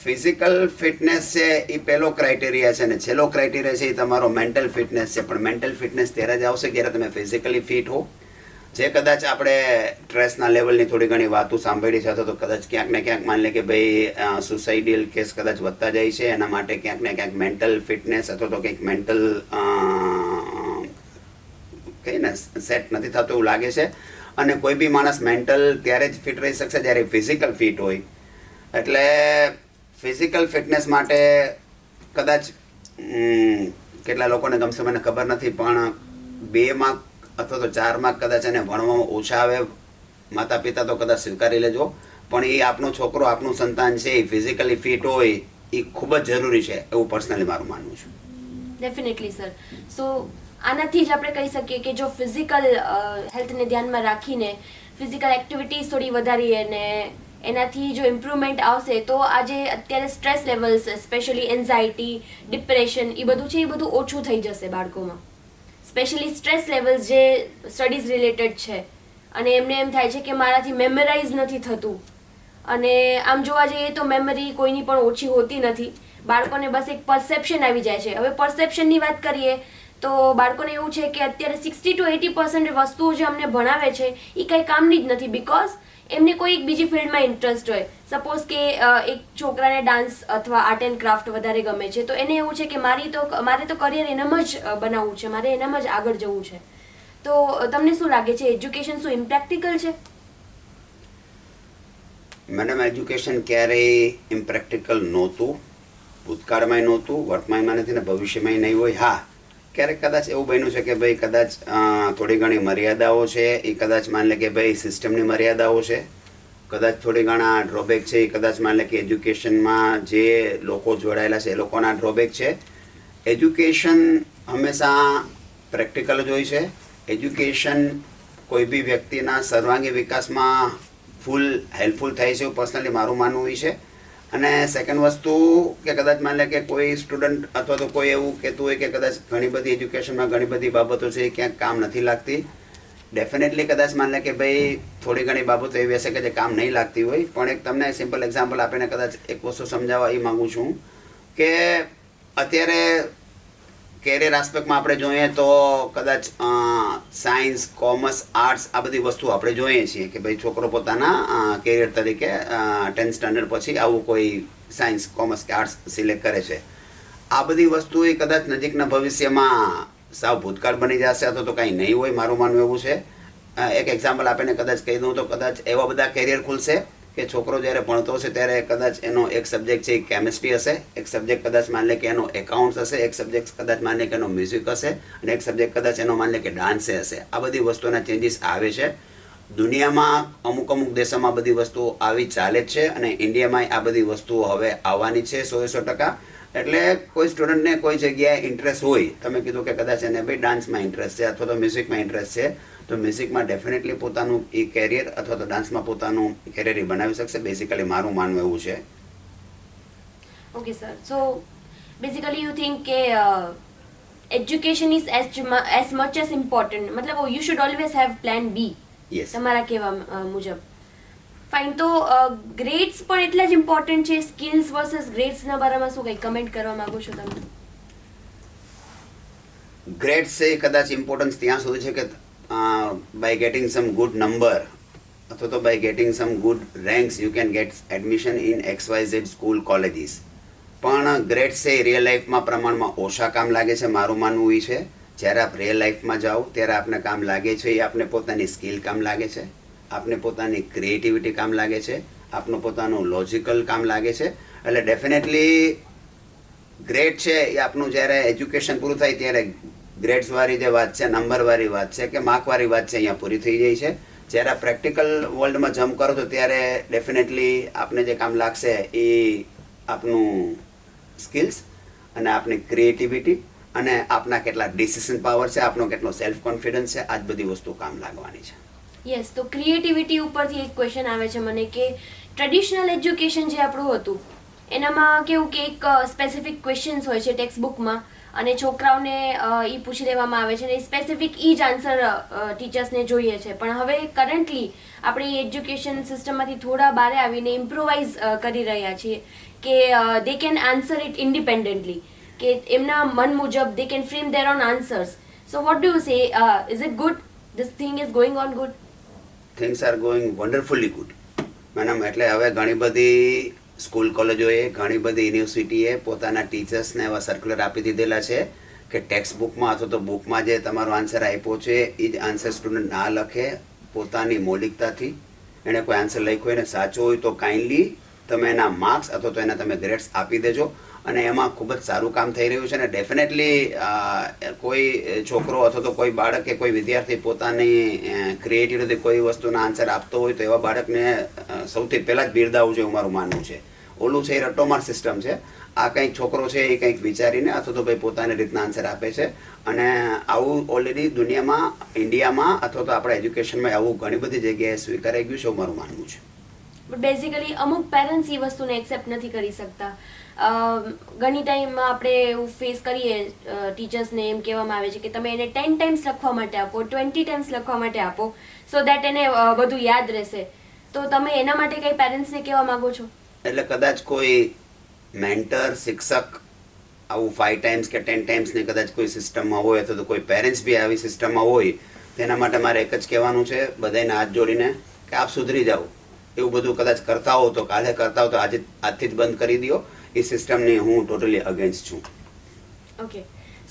ફિઝિકલ ફિટનેસ છે એ પહેલો ક્રાઇટેરિયા છે અને છેલ્લો ક્રાઇટેરિયા છે એ તમારો મેન્ટલ ફિટનેસ છે. પણ મેન્ટલ ફિટનેસ ત્યારે જ આવશે જ્યારે તમે ફિઝિકલી ફિટ હો. જે કદાચ આપણે સ્ટ્રેસના લેવલની થોડી ઘણી વાતો સાંભળી છે અથવા તો કદાચ ક્યાંક ને ક્યાંક માની લે કે ભાઈ સુસાઇડિયલ કેસ કદાચ વધતા જાય છે, એના માટે ક્યાંક ને ક્યાંક મેન્ટલ ફિટનેસ અથવા તો કંઈક મેન્ટલ કહીને સેટ નથી થતું એવું લાગે છે. અને કોઈ બી માણસ મેન્ટલ ત્યારે જ ફિટ રહી શકશે જ્યારે ફિઝિકલ ફિટ હોય. એટલે ફિઝિકલ ફિટનેસ માટે કદાચ કેટલા લોકોને ગમશે મને ખબર નથી, પણ 2 માર્ક અથવા તો 4 માર્ક કદાચ એને ભણવામાં ઓછા આવે, માતા પિતા તો કદાચ સ્વીકારી લેજો, પણ એ આપનો છોકરો, આપનું સંતાન છે એ ફિઝિકલી ફિટ હોય એ ખૂબ જ જરૂરી છે એવું પર્સનલી મારું માનવું છે. Definitely sir. સો આનાથી જ આપણે કહી શકીએ કે જો ફિઝિકલ હેલ્થને ધ્યાનમાં રાખીને ફિઝિકલ એક્ટિવિટીઝ થોડી વધારીએ અને એનાથી જો ઇમ્પ્રુવમેન્ટ આવશે તો આજે અત્યારે stress levels, specially anxiety, depression એ બધું છે એ બધું ઓછું થઈ જશે બાળકોમાં. સ્પેશિયલી સ્ટ્રેસ લેવલ્સ જે સ્ટડીઝ રિલેટેડ છે અને એમને એમ થાય છે કે મારાથી મેમરાઇઝ નથી થતું. અને આમ જોવા જઈએ તો મેમરી કોઈની પણ ઓછી હોતી નથી. બાળકોને બસ એક પરસેપ્શન આવી જાય છે. હવે પરસેપ્શનની વાત કરીએ તો બાળકોને એવું છે કે અત્યારે 60 to 80% વસ્તુઓ જે અમને ભણાવે છે એ કંઈ કામની જ નથી, બિકોઝ એમને કોઈ એક બીજી ફિલ્ડમાં ઇન્ટરેસ્ટ હોય. સપોઝ કે એક છોકરાને ડાન્સ અથવા આર્ટ એન્ડ ક્રાફ્ટ વધારે ગમે છે તો એને એવું છે કે મારે તો કરિયર એનામાં જ બનાવવું છે, મારે એનામાં જ આગળ જવું છે. તો તમને શું લાગે છે, એજ્યુકેશન શું ઇમ્પ્રેક્ટિકલ છે? મેડમ, એજ્યુકેશન ક્યારેય ઇમ્પ્રેક્ટિકલ નહોતું, ભૂતકાળમાંય નહોતું, વર્તમાનમાં નથી ને ભવિષ્યમાંય નહીં હોય. હા, ક્યારેક કદાચ એવું બન્યું છે કે ભાઈ કદાચ થોડી ઘણી મર્યાદાઓ છે એ કદાચ માની લે કે ભાઈ સિસ્ટમની મર્યાદાઓ છે, કદાચ થોડી ઘણા ડ્રોબેક છે એ કદાચ માની લે કે એજ્યુકેશનમાં જે લોકો જોડાયેલા છે એ લોકોના ડ્રોબેક છે. એજ્યુકેશન હંમેશા પ્રેક્ટિકલ જ હોય છે. એજ્યુકેશન કોઈ બી વ્યક્તિના સર્વાંગી વિકાસમાં ફૂલ હેલ્પફુલ થાય છે એવું પર્સનલી મારું માનવું હોય છે. અને સેકન્ડ વસ્તુ કે કદાચ માની લે કે કોઈ સ્ટુડન્ટ અથવા તો કોઈ એવું કહેતું હોય કે કદાચ ઘણી બધી એજ્યુકેશનમાં ઘણી બધી બાબતો છે એ ક્યાંક કામ નથી લાગતી. ડેફિનેટલી કદાચ માની લે કે ભાઈ થોડી ઘણી બાબતો એવી હશે કે જે કામ નહીં લાગતી હોય. પણ એક તમને સિમ્પલ એક્ઝામ્પલ આપીને કદાચ એક વસ્તુ સમજાવવા એ માગું છું કે અત્યારે કેરિયર આસ્પેક્ટમાં આપણે જોઈએ તો કદાચ સાયન્સ, કોમર્સ, આર્ટ્સ આ બધી વસ્તુ આપણે જોઈએ છીએ કે ભાઈ છોકરો પોતાના કેરિયર તરીકે 10th સ્ટાન્ડર્ડ પછી આવું કોઈ સાયન્સ, કોમર્સ કે આર્ટ્સ સિલેક્ટ કરે છે. આ બધી વસ્તુ એ કદાચ નજીકના ભવિષ્યમાં સાવ ભૂતકાળ બની જશે અથવા તો કાંઈ નહીં હોય, મારું માનવું એવું છે. એક એક્ઝામ્પલ આપીને કદાચ કહી દઉં તો કદાચ એવા બધા કેરિયર ખુલશે કે છોકરો જ્યારે ભણતો હશે ત્યારે કદાચ એનો એક સબ્જેક્ટ છે એ કેમિસ્ટ્રી હશે, એક સબ્જેક્ટ કદાચ માની લે કે એનો એકાઉન્ટ્સ હશે, એક સબ્જેક્ટ કદાચ માની લે કે એનો મ્યુઝિક હશે અને એક સબ્જેક્ટ કદાચ એનો માની લે કે ડાન્સે હશે. આ બધી વસ્તુના ચેન્જીસ આવે છે. દુનિયામાં અમુક દેશોમાં બધી વસ્તુઓ આવી ચાલે જ છે અને ઇન્ડિયામાં આ બધી વસ્તુઓ હવે આવવાની છે 100%. એટલે કોઈ સ્ટુડન્ટને કોઈ જગ્યાએ ઇન્ટરેસ્ટ હોય, તમે કીધું કે કદાચ એને ભાઈ ડાન્સમાં ઇન્ટરેસ્ટ છે અથવા તો મ્યુઝિકમાં ઇન્ટરેસ્ટ છે, તો મ્યુઝિકમાં ડેફિનેટલી પોતાનું એ કેરિયર અથવા તો ડાન્સમાં પોતાનું કેરિયર એ બનાવી શકશે. બેસિકલી મારું માનવું એવું છે. Okay sir, so basically you think કે education is as much as important, મતલબ you should always have plan B. Yes, તમારા કહેવા મુજબ. ફાઇન, તો ગ્રેડ્સ પણ એટલા જ ઇમ્પોર્ટન્ટ છે. સ્કિલ્સ વર્સસ ગ્રેડ્સના બારામાં શું કંઈ કમેન્ટ કરવા માંગો છો તમે? ગ્રેડ્સ એ કદાચ ઇમ્પોર્ટન્સ ત્યાં સુધી છે કે by getting some good number અથવા તો by getting some good ranks you can get admission in XYZ school, colleges. પણ ગ્રેડ્સ એ રિયલ લાઈફમાં પ્રમાણમાં ઓછા કામ લાગે છે. મારું માનવું એ છે જ્યારે આપ રિયલ લાઈફમાં જાઓ ત્યારે આપને કામ લાગે છે એ આપને પોતાની સ્કિલ કામ લાગે છે, આપને પોતાની ક્રિએટિવિટી કામ લાગે છે, આપનું પોતાનું લોજિકલ કામ લાગે છે. એટલે ડેફિનેટલી ગ્રેડ છે એ આપનું જ્યારે એજ્યુકેશન પૂરું થાય ત્યારે ગ્રેડ્સવાળી જે વાત છે, નંબરવાળી વાત છે કે માર્કવાળી વાત છે અહીંયા પૂરી થઈ જાય છે. જ્યારે પ્રેક્ટિકલ વર્લ્ડમાં જમ્પ કરો તો ત્યારે ડેફિનેટલી આપને જે કામ લાગશે એ આપનું સ્કિલ્સ અને આપની ક્રિએટિવિટી અને આપના કેટલા ડિસિઝન પાવર છે, આપનો કેટલો સેલ્ફ કોન્ફિડન્સ છે, આ જ બધી વસ્તુ કામ લાગવાની છે. યસ, તો ક્રિએટિવિટી ઉપરથી એક ક્વેશ્ચન આવે છે મને કે ટ્રેડિશનલ એજ્યુકેશન જે આપણું હતું એનામાં કેવું કે એક સ્પેસિફિક ક્વેશ્ચન્સ હોય છે ટેક્સ્ટ બુકમાં અને છોકરાઓને એ પૂછી લેવામાં આવે છે અને સ્પેસિફિક એ જ આન્સર ટીચર્સને જોઈએ છે. પણ હવે કરન્ટલી આપણી એજ્યુકેશન સિસ્ટમમાંથી થોડા બહાર આવીને ઇમ્પ્રોવાઇઝ કરી રહ્યા છીએ કે they can answer it independently, કે એમના મન મુજબ they can frame there on answers. So what do you say, is it good? This thing is going on good? Things are going wonderfully good. Madam, એટલે હવે ઘણી બધી સ્કૂલ કોલેજોએ, ઘણી બધી યુનિવર્સિટીએ પોતાના ટીચર્સને એવા સર્ક્યુલર આપી દીધેલા છે કે ટેક્સ્ટ બુકમાં અથવા તો બુકમાં જે તમારો આન્સર આપ્યો છે એ જ આન્સર સ્ટુડન્ટ ના લખે. પોતાની મૌલિકતાથી એણે કોઈ આન્સર લખ્યો એને સાચો હોય તો કાઇન્ડલી તમે એના માર્ક્સ અથવા તો એના તમે ગ્રેડ્સ આપી દેજો. અને એમાં ખૂબ જ સારું કામ થઈ રહ્યું છે અને ડેફિનેટલી કોઈ છોકરો અથવા તો કોઈ બાળક કે કોઈ વિદ્યાર્થી પોતાની ક્રિએટિવિટી કોઈ વસ્તુના આન્સર આપતો હોય તો એવા બાળકને સૌથી પહેલાં જ બિરદાવવું જોઈએ, મારું માનવું છે. ઓલું છે એ રટોમાર સિસ્ટમ છે. આ કંઈક છોકરો છે એ કંઈક વિચારીને અથવા તો ભાઈ પોતાની રીતના આન્સર આપે છે અને આવું ઓલરેડી દુનિયામાં, ઇન્ડિયામાં અથવા તો આપણા એજ્યુકેશનમાં આવું ઘણી બધી જગ્યાએ સ્વીકારાઈ ગયું છે એવું મારું માનવું છે. બટ બેઝિકલી અમુક પેરેન્ટ્સ એ વસ્તુને એક્સેપ્ટ નથી કરી શકતા. ઘણી ટાઈમમાં આપણે એવું ફેસ કરીએ, ટીચર્સને એમ કહેવામાં આવે છે કે તમે એને 10 ટાઈમ્સ લખવા માટે આપો, 20 ટાઈમ્સ લખવા માટે આપો, સો દેટ એને બધું યાદ રહેશે. તો તમે એના માટે કંઈ પેરેન્ટ્સને કહેવા માંગો છો? એટલે કદાચ કોઈ મેન્ટર, શિક્ષક આવું 5 ટાઈમ્સ કે 10 ટાઈમ્સની કદાચ કોઈ સિસ્ટમમાં હોય અથવા તો કોઈ પેરેન્ટ્સ બી આવી સિસ્ટમમાં હોય, તેના માટે મારે એક જ કહેવાનું છે બધાને હાથ જોડીને કે આપ સુધરી જાઓ. એવું બધું કદાચ કરતા હો તો કાલે કરતા હો તો આજથી જ બંધ કરી દો. એ સિસ્ટમની હું ટોટલી અગેન્સ્ટ છું. Okay,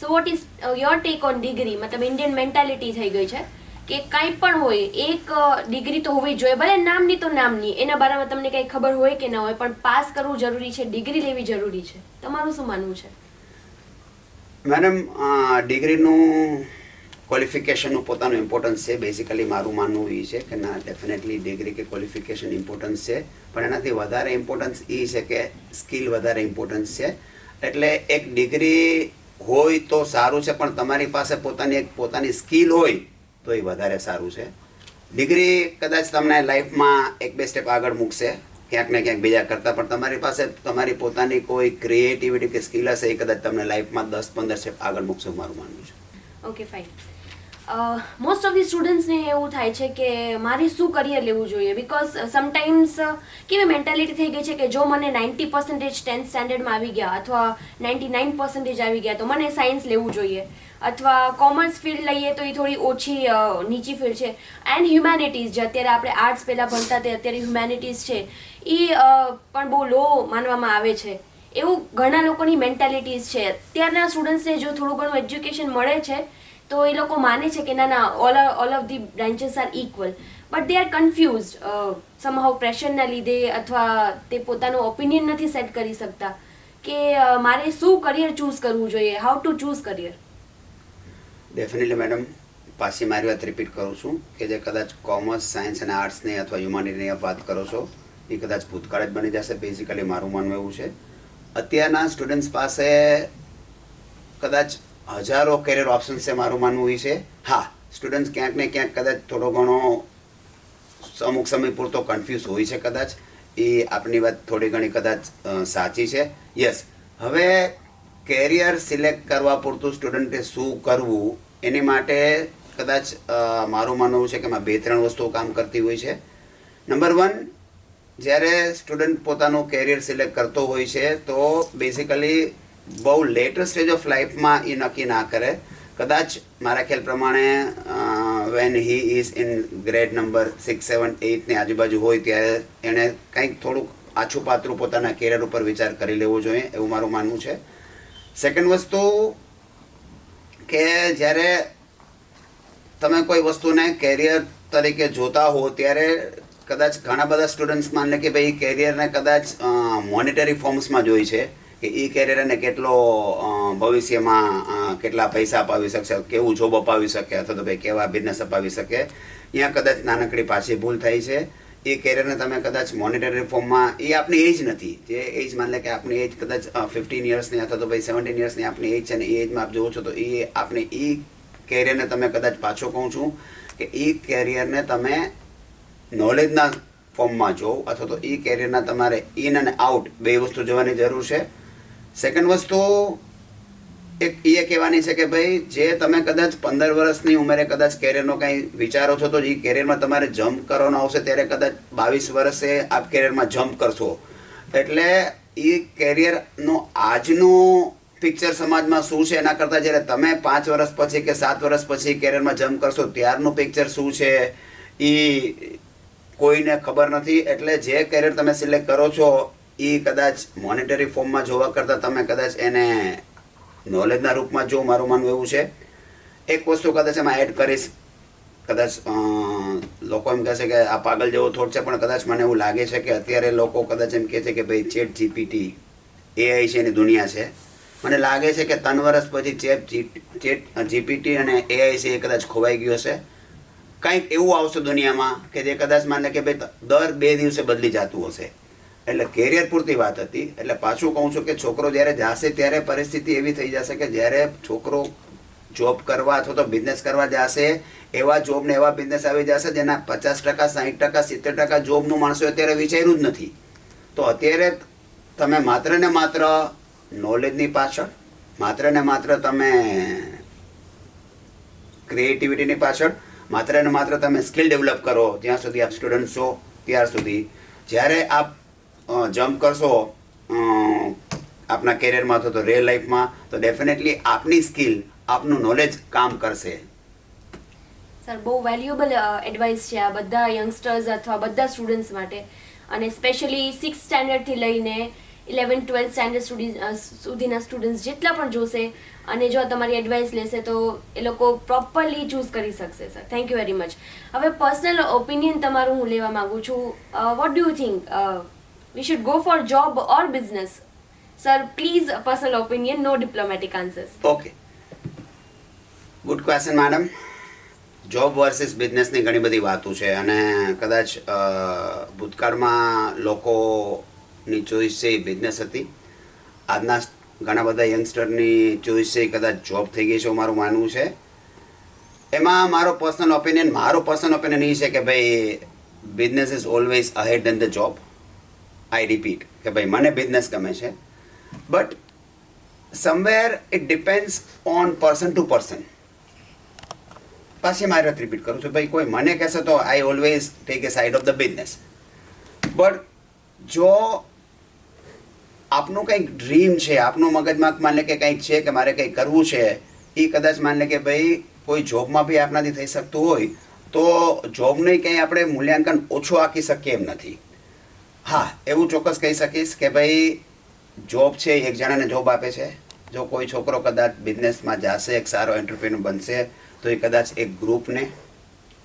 so what is your take on degree? મતલબ ઇન્ડિયન મેન્ટાલિટી થઈ ગઈ છે કે કાંઈ પણ હોય એક ડિગ્રી તો હોવી જ જોઈએ, ભલે નામની તો નામની, એના બારામાં તમને કંઈ ખબર હોય કે ના હોય, પણ પાસ કરવું જરૂરી છે, ડિગ્રી લેવી જરૂરી છે. તમારું શું માનવું છે? મેડમ, ડિગ્રીનું ક્વોલિફિકેશનનું પોતાનું ઇમ્પોર્ટન્સ છે. બેઝિકલી મારું માનવું એ છે કે ના, ડેફિનેટલી ડિગ્રી કે ક્વોલિફિકેશન ઇમ્પોર્ટન્સ છે, પણ એનાથી વધારે ઇમ્પોર્ટન્સ એ છે કે સ્કિલ વધારે ઇમ્પોર્ટન્સ છે. એટલે એક ડિગ્રી હોય તો સારું છે, પણ તમારી પાસે પોતાની સ્કિલ હોય તો એ વધારે સારું છે. ડિગ્રી કદાચ તમને લાઈફમાં 1-2 સ્ટેપ આગળ મૂકશે ક્યાંક ને ક્યાંક બીજા કરતાં, પણ તમારી પાસે તમારી પોતાની કોઈ ક્રિએટિવિટી કે સ્કિલ હશે એ કદાચ તમને લાઈફમાં 10-15 સ્ટેપ આગળ મૂકશે, મારું માનવું છે. Okay, fine. Most of the સ્ટુડન્ટ્સને એવું થાય છે કે મારે શું કરિયર લેવું જોઈએ, બિકોઝ સમટાઈમ્સ કેવી મેન્ટાલિટી થઈ ગઈ છે કે જો મને 90% 10th સ્ટેન્ડર્ડમાં આવી ગયા અથવા 99% આવી ગયા તો મને સાયન્સ લેવું જોઈએ, અથવા કોમર્સ ફિલ્ડ લઈએ તો એ થોડી ઓછી નીચી ફિલ્ડ છે. એન્ડ હ્યુમેનિટીઝ, જે અત્યારે આપણે આર્ટ્સ પહેલાં ભણતા તે અત્યારે હ્યુમેનિટીઝ છે એ પણ બહુ લો માનવામાં આવે છે. એવું ઘણા લોકોની મેન્ટાલિટીઝ છે. અત્યારના સ્ટુડન્ટ્સને જો થોડું ઘણું એજ્યુકેશન મળે છે તો એ લોકો માને છે કે ના ના all of the branches are equal, but they are confused somehow પ્રેશરના લીધે, અથવા તે પોતાનો ઓપિનિયન નથી સેટ કરી શકતા કે મારે શું કરિયર ચૂઝ કરવું જોઈએ, how to choose career. Definitely madam, પાછી મારી વાત રિપીટ કરું છું કે જે કદાચ કોમર્સ, સાયન્સ અને આર્ટ્સની અથવા હ્યુમાનિટીની વાત કરો છો એ કદાચ ભૂતકાળ જ બની જશે. બેઝિકલી મારું માનવું એવું છે. અત્યારના સ્ટુડન્ટ્સ પાસે કદાચ હજારો કેરિયર ઓપ્શન્સ છે, મારું માનવું એ છે. હા, સ્ટુડન્ટ્સ ક્યાંક ને ક્યાંક કદાચ થોડો ઘણો અમુક સમય પૂરતો કન્ફ્યુઝ હોય છે, કદાચ એ આપની વાત થોડી ઘણી કદાચ સાચી છે. યસ, હવે કેરિયર સિલેક્ટ કરવા પૂરતું સ્ટુડન્ટે શું કરવું એની માટે કદાચ મારું માનવું છે કે એમાં 2-3 વસ્તુઓ કામ કરતી હોય છે. નંબર 1, જ્યારે સ્ટુડન્ટ પોતાનું કેરિયર સિલેક્ટ કરતો હોય છે તો બેઝિકલી બહુ લેટર સ્ટેજ ઓફ લાઈફમાં એ નક્કી ના કરે. કદાચ મારા ખ્યાલ પ્રમાણે when he is in grade number 6, 7, 8 ની આજુબાજુ હોય ત્યારે એણે કંઈક થોડુંક આછું પાતળું પોતાના કેરિયર ઉપર વિચાર કરી લેવો જોઈએ, એવું મારું માનવું છે. સેકન્ડ વસ્તુ કે જ્યારે તમે કોઈ વસ્તુને કેરિયર તરીકે જોતા હો ત્યારે કદાચ ઘણા બધા સ્ટુડન્ટ્સ માને કે ભાઈ કેરિયરને કદાચ મોનિટરી ફોર્મ્સમાં જોઈ છે કે એ કેરિયરને કેટલો ભવિષ્યમાં કેટલા પૈસા અપાવી શકશે, કેવું જોબ અપાવી શકે, અથવા તો ભાઈ કેવા બિઝનેસ અપાવી શકે. અહીંયા કદાચ નાનકડી પાછી ભૂલ થાય છે. એ કેરિયરને તમે કદાચ મોનિટરી ફોર્મમાં, એ આપણી એજ નથી. જે એજ માની લે કે આપણી એજ કદાચ 15 યર્સની અથવા તો ભાઈ 17 યર્સની આપણી એજ છે ને એ એજમાં આપ જોવો છો તો એ આપણે એ કેરિયરને તમે કદાચ પાછો કહું છું કે એ કેરિયરને તમે નોલેજના ફોર્મમાં જો, અથવા તો એ કેરિયરના તમારે ઇન અને આઉટ બે વસ્તુ જોવાની જરૂર છે. સેકન્ડ વસ્તુ એક એ કહેવાની છે કે ભાઈ જે તમે કદાચ 15 વર્ષની ઉંમરે કદાચ કેરિયરનો કંઈ વિચારો છો તો એ કેરિયરમાં તમારે જમ્પ કરવાનો આવશે ત્યારે કદાચ 22 વર્ષે આપ કેરિયરમાં જમ્પ કરશો. એટલે એ કેરિયરનું આજનું પિક્ચર સમાજમાં શું છે એના કરતાં જ્યારે તમે 5 વર્ષ પછી કે 7 વર્ષ પછી કેરિયરમાં જમ્પ કરશો ત્યારનું પિક્ચર શું છે એ કોઈને ખબર નથી. એટલે જે કેરિયર તમે સિલેક્ટ કરો છો એ કદાચ મોનિટરી ફોર્મમાં જોવા કરતાં તમે કદાચ એને નોલેજના રૂપમાં જો, મારું માનવું એવું છે. એક વસ્તુ કદાચ એમાં એડ કરીશ, કદાચ લોકો એમ કહેશે કે આ પાગલ જેવો થોટ છે, પણ કદાચ મને એવું લાગે છે કે અત્યારે લોકો કદાચ એમ કહે છે કે ભાઈ ચેટ જીપીટી એઆઈ છે એની દુનિયા છે. મને લાગે છે કે 3 વર્ષ પછી ચેટ જીપીટી અને એઆઈ છે એ કદાચ ખોવાઈ ગયો છે. કંઈક એવું આવશે દુનિયામાં કે જે કદાચ માને કે ભાઈ દર 2 દિવસે બદલી જતું હશે. એટલે કેરિયર પૂરતી વાત હતી. એટલે પાછું કહું છું કે છોકરો જ્યારે જશે ત્યારે પરિસ્થિતિ એવી થઈ જશે કે જ્યારે છોકરો જોબ કરવા અથવા તો બિઝનેસ કરવા જશે, એવા જોબ ને એવા બિઝનેસ આવી જશે જેના 50%, 60%, 70% જોબનું માણસો અત્યારે વિચાર્યું જ નથી. તો અત્યારે તમે માત્ર ને માત્ર નોલેજની પાછળ, માત્ર ને માત્ર તમે ક્રિએટિવિટીની પાછળ, માત્ર ને માત્ર તમે સ્કિલ ડેવલપ કરો જ્યાં સુધી આપ સ્ટુડન્ટ છો ત્યાર સુધી. જ્યારે આપ જમ્પ કરશો આપના કેરિયરમાં અથવા તો રિયલ લાઈફમાં તો ડેફિનેટલી આપની સ્કિલ, આપનું નોલેજ કામ કરશે. સર, બહુ વેલ્યુએબલ એડવાઇસ છે આ બધા યંગસ્ટર્સ અથવા બધા સ્ટુડન્ટ્સ માટે, અને સ્પેશિયલી 6th સ્ટેન્ડર્ડથી લઈને 11th-12th સ્ટેન્ડર્ડ સુધીના સ્ટુડન્ટ્સ જેટલા પણ જોશે અને જો તમારી એડવાઇસ લેશે તો એ લોકો પ્રોપરલી ચૂઝ કરી શકશે. Sir, thank you very much. હવે પર્સનલ ઓપિનિયન તમારું હું લેવા માગું છું. What do you think we should go for job or business? Sir, please, personal opinion, no diplomatic answers. Okay. Good question, madam. Job versus બિઝનેસની ઘણી બધી વાતો છે અને કદાચ ભૂતકાળમાં લોકોની ચોઈસ છે એ બિઝનેસ હતી. આજના ઘણા બધા યંગસ્ટરની ચોઈસ છે એ કદાચ જોબ થઈ ગઈ છે એવું મારું માનવું છે. એમાં મારો પર્સનલ ઓપિનિયન એ છે કે ભાઈ business is always ahead than the job. I repeat કે ભાઈ મને બિઝનેસ ગમે છે, but somewhere it depends on person to person. પાછી મારી વાત રિપીટ કરું છું ભાઈ, કોઈ મને કહેશે તો I always take a side of the business. But જો આપનું કંઈક ડ્રીમ છે, આપનું મગજમાં માન લે કે કંઈક છે કે મારે કંઈક કરવું છે, એ કદાચ માન લે કે ભાઈ કોઈ જોબમાં બી આપણાથી થઈ શકતું હોય તો જોબને કંઈ આપણે મૂલ્યાંકન ઓછું આંકી શકીએ એમ નથી. હા, એવું ચોક્કસ કહી શકીશ કે ભાઈ જોબ છે એક જણાને જોબ આપે છે. જો કોઈ છોકરો કદાચ બિઝનેસમાં જશે, એક સારો એન્ટરપ્રેન્યોર બનશે, તો એ કદાચ એક ગ્રુપને,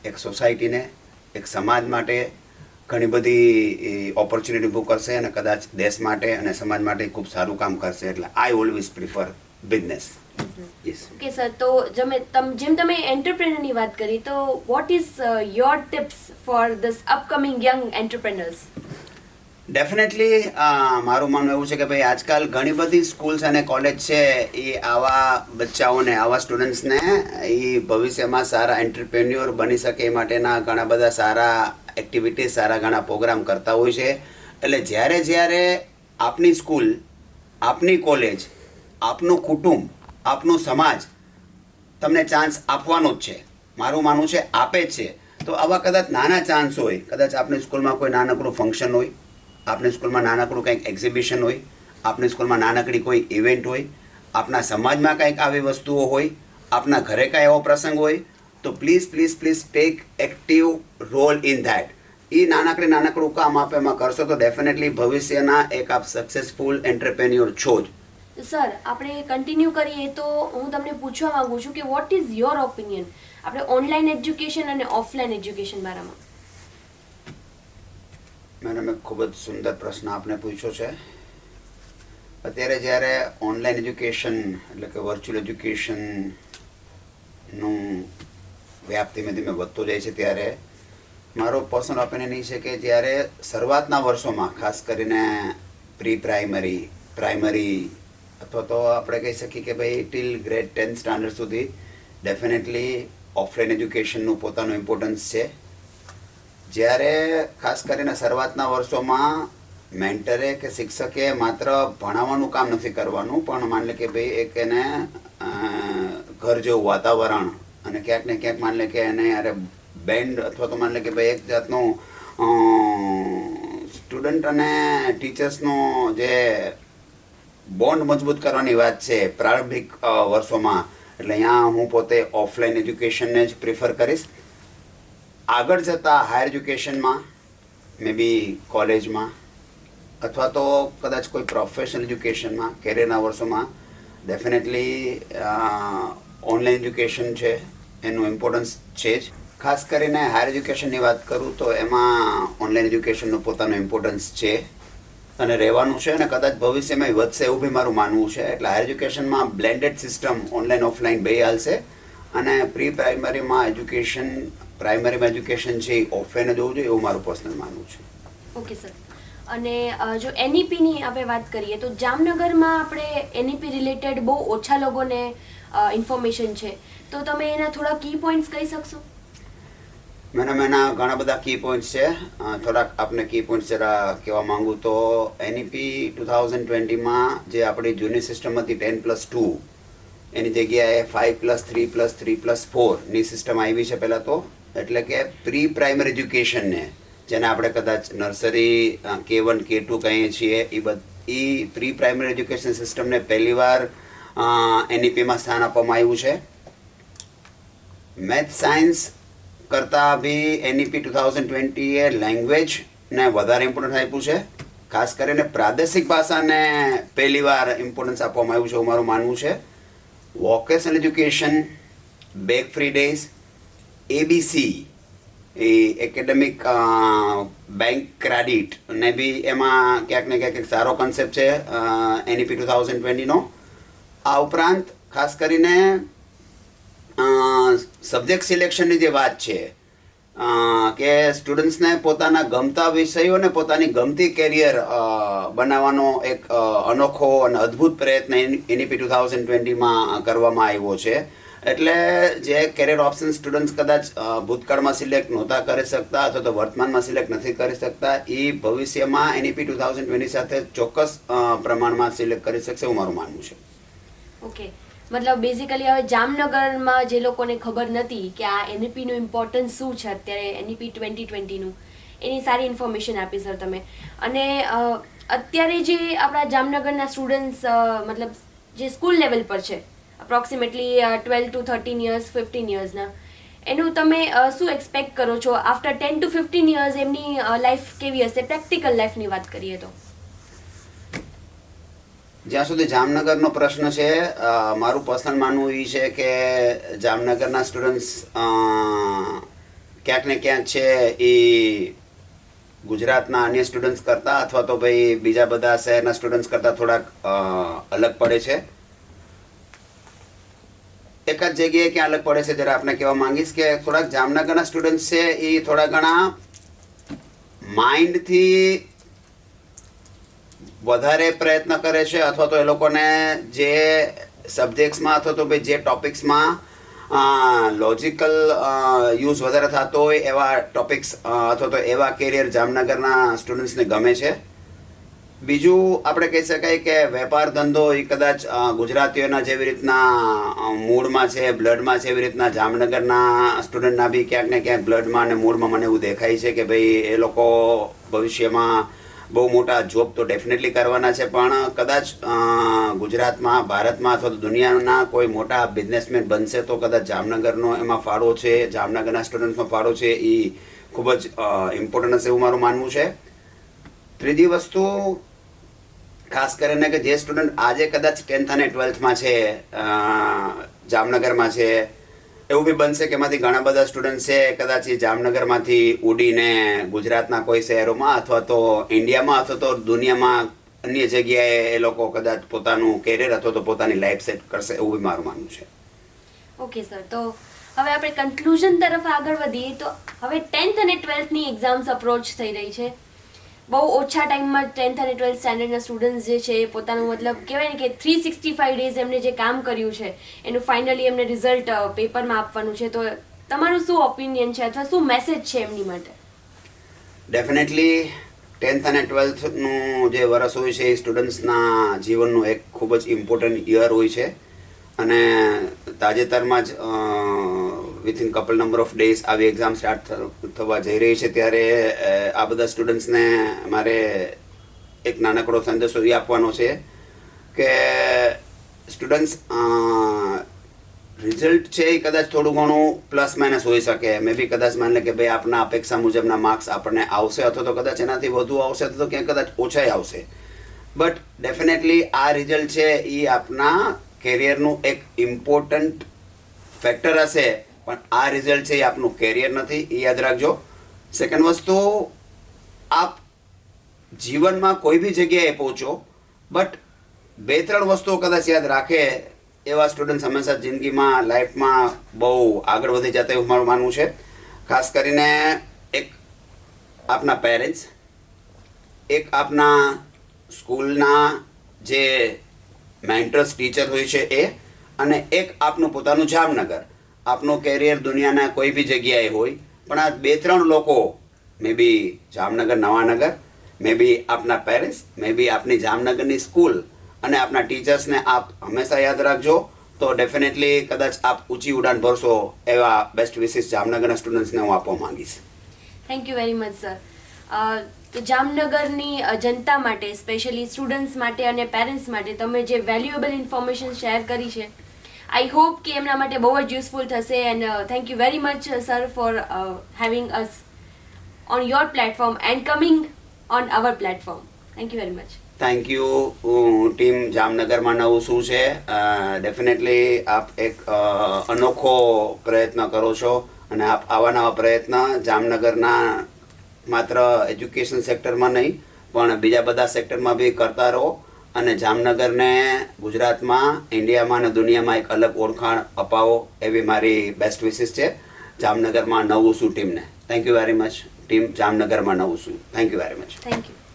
એક સોસાયટીને, એક સમાજ માટે ઘણી બધી ઓપોર્ચ્યુનિટી ઊભું કરશે અને કદાચ દેશ માટે અને સમાજ માટે ખૂબ સારું કામ કરશે. એટલે I always prefer business. Yes. Okay sir, તો જેમ તમે એન્ટરપ્રેનરની વાત કરી, તો what is your tips for this upcoming young entrepreneurs? Definitely મારું માનવું એવું છે કે ભાઈ આજકાલ ઘણી બધી સ્કૂલ્સ અને કોલેજ છે એ આવા બચ્ચાઓને, આવા સ્ટુડન્ટ્સને એ ભવિષ્યમાં સારા એન્ટરપ્રેન્યોર બની શકે એ માટેના ઘણા બધા સારા એક્ટિવિટીઝ, સારા ઘણા પ્રોગ્રામ કરતા હોય છે. એટલે જ્યારે આપની સ્કૂલ, આપની કોલેજ, આપનું કુટુંબ, આપનું સમાજ તમને ચાન્સ આપવાનો જ છે, મારું માનવું છે આપે જ છે. તો આવા કદાચ નાના ચાન્સ હોય, કદાચ આપની સ્કૂલમાં કોઈ નાનકડું ફંક્શન હોય, આપની સ્કૂલમાં નાનકડું કંઈક એક્ઝિબિશન હોય, આપની સ્કૂલમાં નાનકડી કોઈ ઇવેન્ટ હોય, આપના સમાજમાં કંઈક આવી વસ્તુઓ હોય, આપના ઘરે કાંઈ એવો પ્રસંગ હોય, તો please please please take active role in that. એ નાનકડું કામ આપ એમાં કરશો તો ડેફિનેટલી ભવિષ્યના એક આપ સક્સેસફુલ એન્ટરપ્રેન્યોર છો જ. સર, આપણે કન્ટિન્યુ કરીએ તો હું તમને પૂછવા માંગુ છું કે વોટ ઇઝ યોર ઓપિનિયન આપણે ઓનલાઈન એજ્યુકેશન અને ઓફલાઈન એજ્યુકેશન બારામાં? મેડમ, એક ખૂબ જ સુંદર પ્રશ્ન આપને પૂછ્યો છે. અત્યારે જ્યારે ઓનલાઈન એજ્યુકેશન એટલે કે વર્ચ્યુઅલ એજ્યુકેશનનું વ્યાપ ધીમે ધીમે વધતો જાય છે, ત્યારે મારો પર્સનલ ઓપિનિયન એ છે કે જ્યારે શરૂઆતના વર્ષોમાં, ખાસ કરીને પ્રી પ્રાઇમરી, પ્રાઇમરી અથવા તો આપણે કહી શકીએ કે ભાઈ ટિલ ગ્રેડ 10 સ્ટાન્ડર્ડ સુધી ડેફિનેટલી ઓફલાઈન એજ્યુકેશનનું પોતાનું ઇમ્પોર્ટન્સ છે. જ્યારે ખાસ કરીને શરૂઆતના વર્ષોમાં મેન્ટરે કે શિક્ષકે માત્ર ભણાવવાનું કામ નથી કરવાનું, પણ માન લે કે ભાઈ એક એને ઘર જેવું વાતાવરણ અને ક્યાંક ને ક્યાંક માન લે કે એને યારે બેન્ડ અથવા તો માન લે કે ભાઈ એક જાતનું સ્ટુડન્ટ અને ટીચર્સનો જે બોન્ડ મજબૂત કરવાની વાત છે પ્રારંભિક વર્ષોમાં. એટલે અહીંયા હું પોતે ઓફલાઈન એજ્યુકેશનને જ પ્રિફર કરીશ. આગળ જતાં હાયર એજ્યુકેશનમાં, મે બી કોલેજમાં અથવા તો કદાચ કોઈ પ્રોફેશનલ એજ્યુકેશનમાં, કેરિયરના વર્ષોમાં ડેફિનેટલી ઓનલાઈન એજ્યુકેશન છે એનું ઇમ્પોર્ટન્સ છે જ. ખાસ કરીને હાયર એજ્યુકેશનની વાત કરું તો એમાં ઓનલાઈન એજ્યુકેશનનું પોતાનું ઇમ્પોર્ટન્સ છે અને રહેવાનું છે અને કદાચ ભવિષ્યમાં વધશે એવું બી મારું માનવું છે. એટલે હાયર એજ્યુકેશનમાં બ્લેન્ડેડ સિસ્ટમ ઓનલાઈન ઓફલાઈન બે હાલશે અને પ્રી પ્રાઇમરીમાં એજ્યુકેશન, પ્રાઇમરીમાં એજ્યુકેશન છે એ ઓફલાઈન જ હોવું જોઈએ એવું મારું પર્સનલ માનવું છે. ઓકે સર, અને જો એનઈપીની આપણે વાત કરીએ તો જામનગરમાં આપણે એનઈપી રિલેટેડ બહુ ઓછા લોકોને ઇન્ફોર્મેશન છે, તો તમે એના થોડા કી પોઈન્ટ્સ કહી શકશો? મેડમ, એના ઘણા બધા કી પોઈન્ટ્સ છે. થોડાક આપને કી પોઈન્ટ્સ જરા કહેવા માંગુ તો એનઈપી 2020માં જે આપણી જૂની સિસ્ટમ હતી 10+2 એની જગ્યાએ 5+3+3+4ની સિસ્ટમ આવી છે પહેલાં તો. એટલે કે પ્રી પ્રાઇમરી એજ્યુકેશનને, જેને આપણે કદાચ નર્સરી K1 K2 કહીએ છીએ, એ પ્રી પ્રાઇમરી એજ્યુકેશન સિસ્ટમને પહેલીવાર એનઈપીમાં સ્થાન આપવામાં આવ્યું છે. મેથ સાયન્સ કરતાં બી એનઈપી 2020એ લેંગ્વેજને વધારે ઇમ્પોર્ટન્સ આપ્યું છે. ખાસ કરીને પ્રાદેશિક ભાષાને પહેલીવાર ઇમ્પોર્ટન્સ આપવામાં આવ્યું છે એવું મારું માનવું છે. Vocational education, bag free days, ABC એ એકેડેમિક બેંક ક્રેડિટ ને બી એમાં ક્યાંક ને ક્યાંક એક સારો કન્સેપ્ટ છે એનઈપી 2020નો. આ ઉપરાંત ખાસ કરીને સબ્જેક્ટ સિલેક્શનની જે વાત છે કે સ્ટુડન્ટ્સને પોતાના ગમતા વિષયોને પોતાની ગમતી કેરિયર બનાવવાનો એક અનોખો અને અદ્ભુત પ્રયત્ન એનઈપી 2020માં કરવામાં આવ્યો છે. એટલે જે કેરિયર ઓપ્શન સ્ટુડન્ટ્સ કદાચ ભૂતકાળમાં સિલેક્ટ નહોતા કરી શકતા અથવા તો વર્તમાનમાં સિલેક્ટ નથી કરી શકતા, એ ભવિષ્યમાં એનઈપી 2020 સાથે ચોક્કસ પ્રમાણમાં સિલેક્ટ કરી શકશે એવું મારું માનવું છે. ઓકે, મતલબ બેઝિકલી હવે જામનગરમાં જે લોકોને ખબર નથી કે આ એનઈપીનું ઇમ્પોર્ટન્સ શું છે અત્યારે એનઈપી 2020નું, એની સારી ઇન્ફોર્મેશન આપી સર તમે. અને અત્યારે જે આપણા જામનગરના સ્ટુડન્ટ્સ મતલબ જે સ્કૂલ લેવલ પર છે અપ્રોક્સિમેટલી 12 to 13 years 15 yearsના, એનું તમે શું એક્સપેક્ટ કરો છો આફ્ટર 10 to 15 years એમની લાઈફ કેવી હશે, પ્રેક્ટિકલ લાઈફની વાત કરીએ તો? જ્યાં સુધી જામનગરનો પ્રશ્ન છે, મારું પર્સનલ માનવું એ છે કે જામનગરના સ્ટુડન્ટ્સ ક્યાંક ને ક્યાંક છે એ ગુજરાતના અન્ય સ્ટુડન્ટ્સ કરતાં અથવા તો ભાઈ બીજા બધા શહેરના સ્ટુડન્ટ્સ કરતાં થોડાક અલગ પડે છે. એક જ જગ્યાએ ક્યાં અલગ પડે છે જરા આપણે કહેવા માંગીશ કે થોડાક જામનગરના સ્ટુડન્ટ્સ છે એ થોડા ઘણા માઇન્ડથી વધારે પ્રયત્ન કરે છે, અથવા તો એ લોકોને જે સબ્જેક્ટ્સમાં અથવા તો ભાઈ જે ટોપિક્સમાં લોજિકલ યુઝ વધારે થતો હોય એવા ટોપિક્સ અથવા તો એવા કેરિયર જામનગરના સ્ટુડન્ટ્સને ગમે છે. બીજું આપણે કહી શકાય કે વેપાર ધંધો એ કદાચ ગુજરાતીઓના જેવી રીતના મૂળમાં છે, બ્લડમાં છે, એવી રીતના જામનગરના સ્ટુડન્ટના બી ક્યાંક ને ક્યાંક બ્લડમાં અને મૂળમાં મને એવું દેખાય છે કે ભાઈ એ લોકો ભવિષ્યમાં બહુ મોટા જોબ તો ડેફિનેટલી કરવાના છે, પણ કદાચ ગુજરાતમાં, ભારતમાં અથવા તો દુનિયાના કોઈ મોટા બિઝનેસમેન બનશે તો કદાચ જામનગરનો એમાં ફાળો છે, જામનગરના સ્ટુડન્ટ્સનો ફાળો છે એ ખૂબ જ ઇમ્પોર્ટન્ટ હશે એવું મારું માનવું છે. ત્રીજી વસ્તુ ખાસ કરીને કે જે સ્ટુડન્ટ આજે કદાચ 10th અને 12thમાં છે, જામનગરમાં છે, એવું બી બનશે કે એમાંથી ઘણા બધા સ્ટુડન્ટ છે કદાચ એ જામનગરમાંથી ઉડીને ગુજરાતના કોઈ શહેરોમાં અથવા તો ઇન્ડિયામાં અથવા તો દુનિયામાં અન્ય જગ્યાએ એ લોકો કદાચ પોતાનું કેરિયર અથવા તો પોતાની લાઈફ સેટ કરશે એવું બી મારું માનવું છે. ઓકે સર, તો હવે આપણે કન્ક્લુઝન તરફ આગળ વધીએ તો હવે 10th અને 12thની એક્ઝામ્સ અપ્રોચ થઈ રહી છે. બહુ ઓછા ટાઈમમાં 10th અને 12th સ્ટેન્ડર્ડના સ્ટુડન્ટ્સ જે છે પોતાનું મતલબ કહેવાય ને કે 365 ડેઝ એમને જે કામ કર્યું છે એનું ફાઇનલી એમને રિઝલ્ટ પેપરમાં આપવાનું છે. તો તમારું શું ઓપિનિયન છે અથવા શું મેસેજ છે એમની માટે? ડેફિનેટલી 10th અને 12thનું જે વર્ષ હોય છે એ સ્ટુડન્ટ્સના જીવનનું એક ખૂબ જ ઇમ્પોર્ટન્ટ યર હોય છે. અને તાજેતરમાં જ within couple number of days આવી એક્ઝામ સ્ટાર્ટ થવા જઈ રહી છે, ત્યારે આ બધા સ્ટુડન્ટ્સને મારે એક નાનકડો સંદેશો એ આપવાનો છે કે સ્ટુડન્ટ્સ રિઝલ્ટ છે એ કદાચ થોડું ઘણું પ્લસ માઇનસ હોઈ શકે. મે બી કદાચ માની લે કે ભાઈ આપના અપેક્ષા મુજબના માર્ક્સ આપણને આવશે અથવા તો કદાચ એનાથી વધુ આવશે અથવા તો ક્યાંક કદાચ ઓછાય આવશે, બટ ડેફિનેટલી આ રિઝલ્ટ છે એ આપના કેરિયરનું એક ઇમ્પોર્ટન્ટ ફેક્ટર હશે, પણ આ રિઝલ્ટ છે એ આપનું કેરિયર નથી, એ યાદ રાખજો. સેકન્ડ વસ્તુ, આપ જીવનમાં કોઈ બી જગ્યાએ પહોંચો, બટ 2-3 વસ્તુઓ કદાચ યાદ રાખે એવા સ્ટુડન્ટ હંમેશા જિંદગીમાં, લાઈફમાં બહુ આગળ વધી જતા એવું મારું માનવું છે. ખાસ કરીને એક આપના પેરેન્ટ્સ, એક આપના સ્કૂલના જે મેન્ટર્સ, ટીચર હોય છે એ, અને એક આપનું પોતાનું જામનગર. આપનું કેરિયર દુનિયાના કોઈ બી જગ્યાએ હોય, પણ આ 2-3 લોકો, મે બી જામનગર નવાનગર, મે બી આપના પેરેન્ટ્સ, મે બી આપની જામનગરની સ્કૂલ અને આપના ટીચર્સને આપ હંમેશા યાદ રાખજો, તો ડેફિનેટલી કદાચ આપ ઊંચી ઉડાન ભરશો એવા બેસ્ટ વિશિસ જામનગરના સ્ટુડન્ટ્સને હું આપવા માંગીશ. Thank you very much sir. તો જામનગરની જનતા માટે, સ્પેશિયલી સ્ટુડન્ટ્સ માટે અને પેરેન્ટ્સ માટે તમે જે વેલ્યુએબલ ઇન્ફોર્મેશન શેર કરી છે, આઈ હોપ કે એમના માટે બહુ જ યુઝફુલ થશે. And thank you very much sir for having us on your platform and coming on our platform. Thank you very much. Thank you. Team જામનગરમાં નવું શું છે, ડેફિનેટલી આપ એક અનોખો પ્રયત્ન કરો છો, અને આપ આવા નવા પ્રયત્ન જામનગરના માત્ર એજ્યુકેશન સેક્ટરમાં નહીં પણ બીજા બધા સેક્ટરમાં બી કરતા રહો, અને જામનગરને ગુજરાતમાં, ઇન્ડિયામાં અને દુનિયામાં એક અલગ ઓળખાણ અપાવો એવી મારી બેસ્ટ વિશિસ છે જામનગરમાં નવું શું ટીમને. Thank you very much team જામનગરમાં નવું શું. Thank you very much. Thank you.